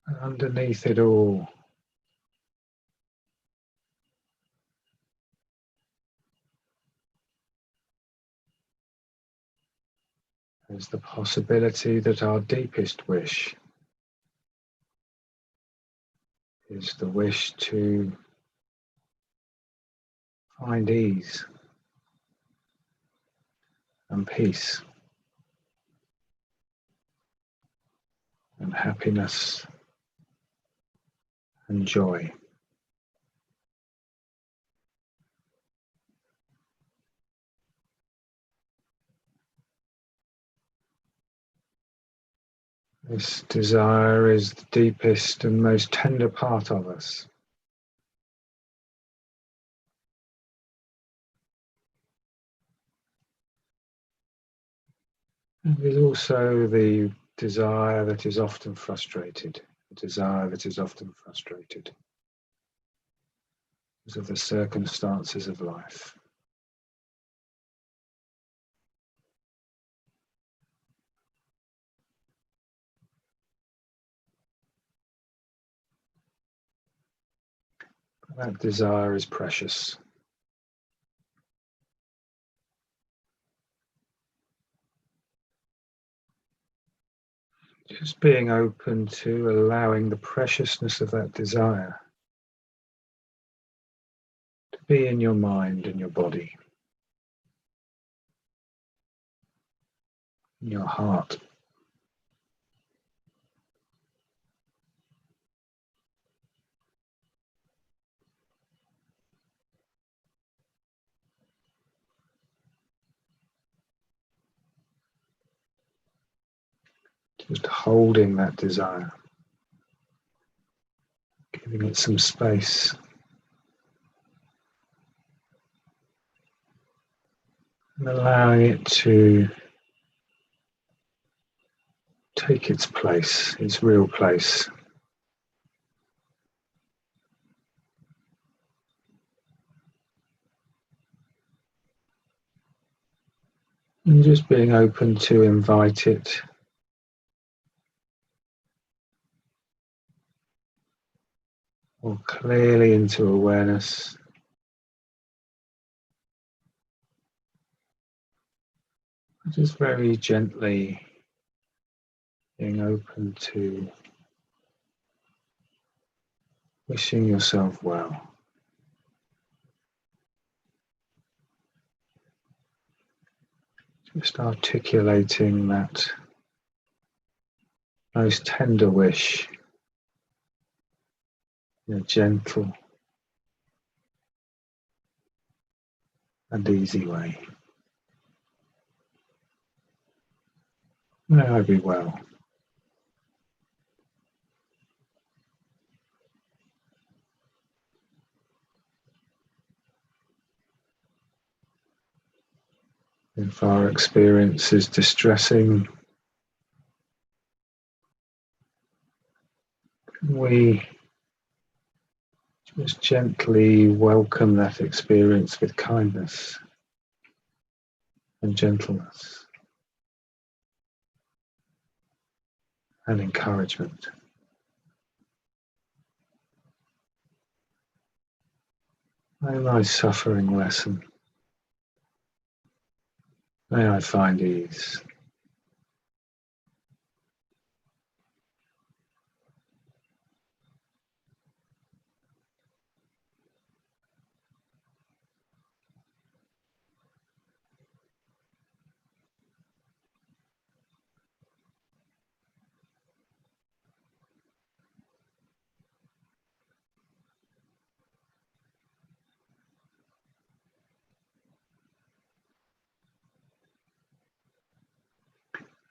And underneath it all, there's the possibility that our deepest wish is the wish to find ease and peace and happiness and joy. This desire is the deepest and most tender part of us. It is also the desire that is often frustrated, the desire that is often frustrated because of the circumstances of life. That desire is precious. Just being open to allowing the preciousness of that desire to be in your mind and your body, in your heart. Just holding that desire, giving it some space. And allowing it to take its place, its real place. And just being open to invite it more clearly into awareness. Just very gently being open to wishing yourself well. Just articulating that most tender wish in a gentle and easy way. May I be well. If our experience is distressing, we just gently welcome that experience with kindness and gentleness and encouragement. May my suffering lessen. May I find ease.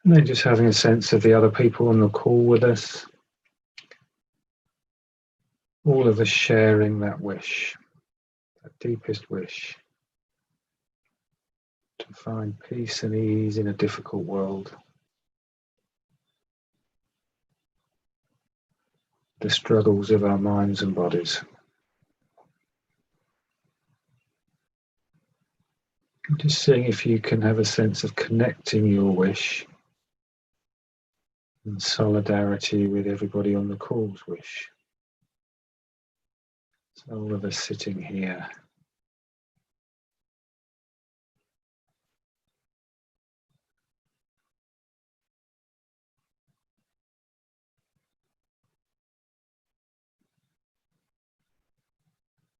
And then just having a sense of the other people on the call with us. All of us sharing that wish, that deepest wish, to find peace and ease in a difficult world. The struggles of our minds and bodies. And just seeing if you can have a sense of connecting your wish in solidarity with everybody on the call's wish. So all of us sitting here,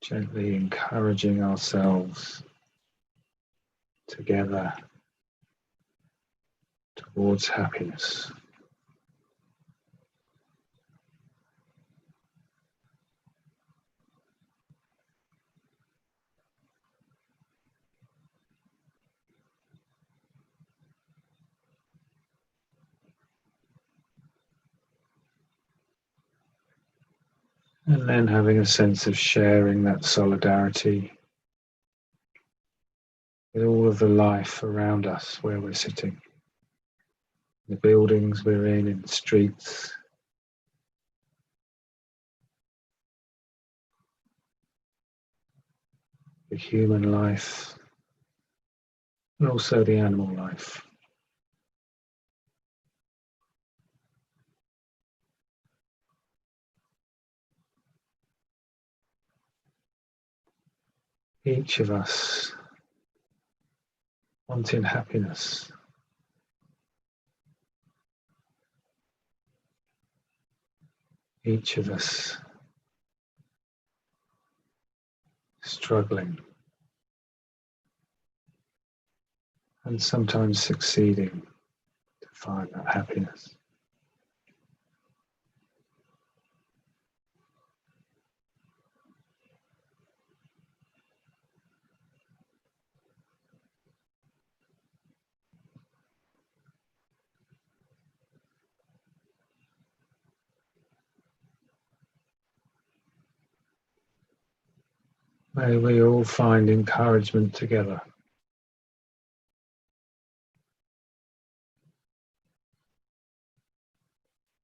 gently encouraging ourselves together towards happiness. And then having a sense of sharing that solidarity with all of the life around us where we're sitting. The buildings we're in the streets, the human life, and also the animal life. Each of us wanting happiness. Each of us struggling and sometimes succeeding to find that happiness. May we all find encouragement together.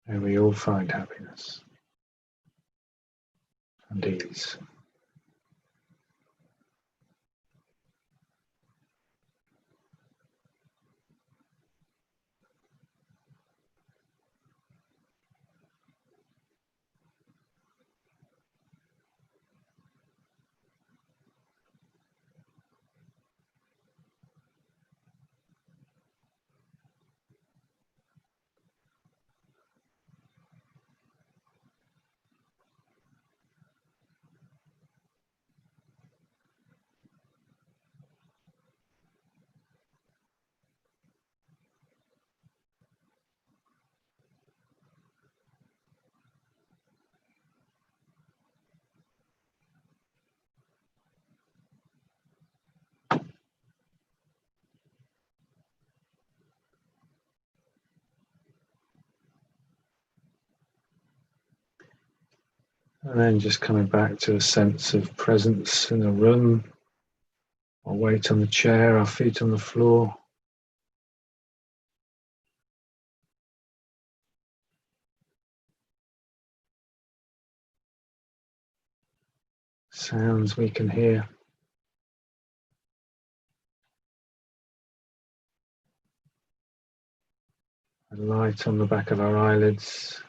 May we all find happiness and ease. And then just coming back to a sense of presence in a room or Our weight on the chair, our feet on the floor. Sounds we can hear. A light on the back of our eyelids.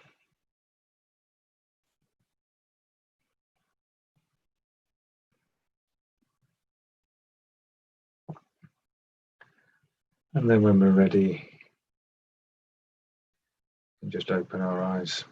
And then when we're ready, we just open our eyes.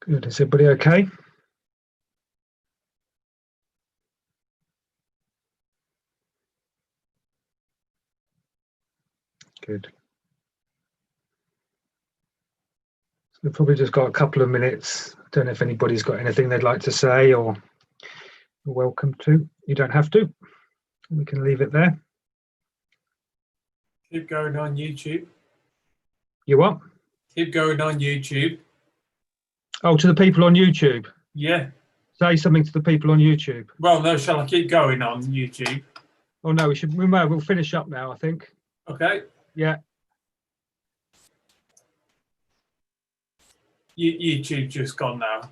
Good. Is everybody okay? Good. So we've probably just got a couple of minutes. I don't know if anybody's got anything they'd like to say, or you're welcome to. You don't have to. We can leave it there. Keep going on YouTube. You what? Keep going on YouTube. Oh, to the people on YouTube. Yeah. Say something to the people on YouTube. Well, no, shall I keep going on YouTube? Oh no, we'll finish up now, I think. Okay. Yeah. YouTube just gone now.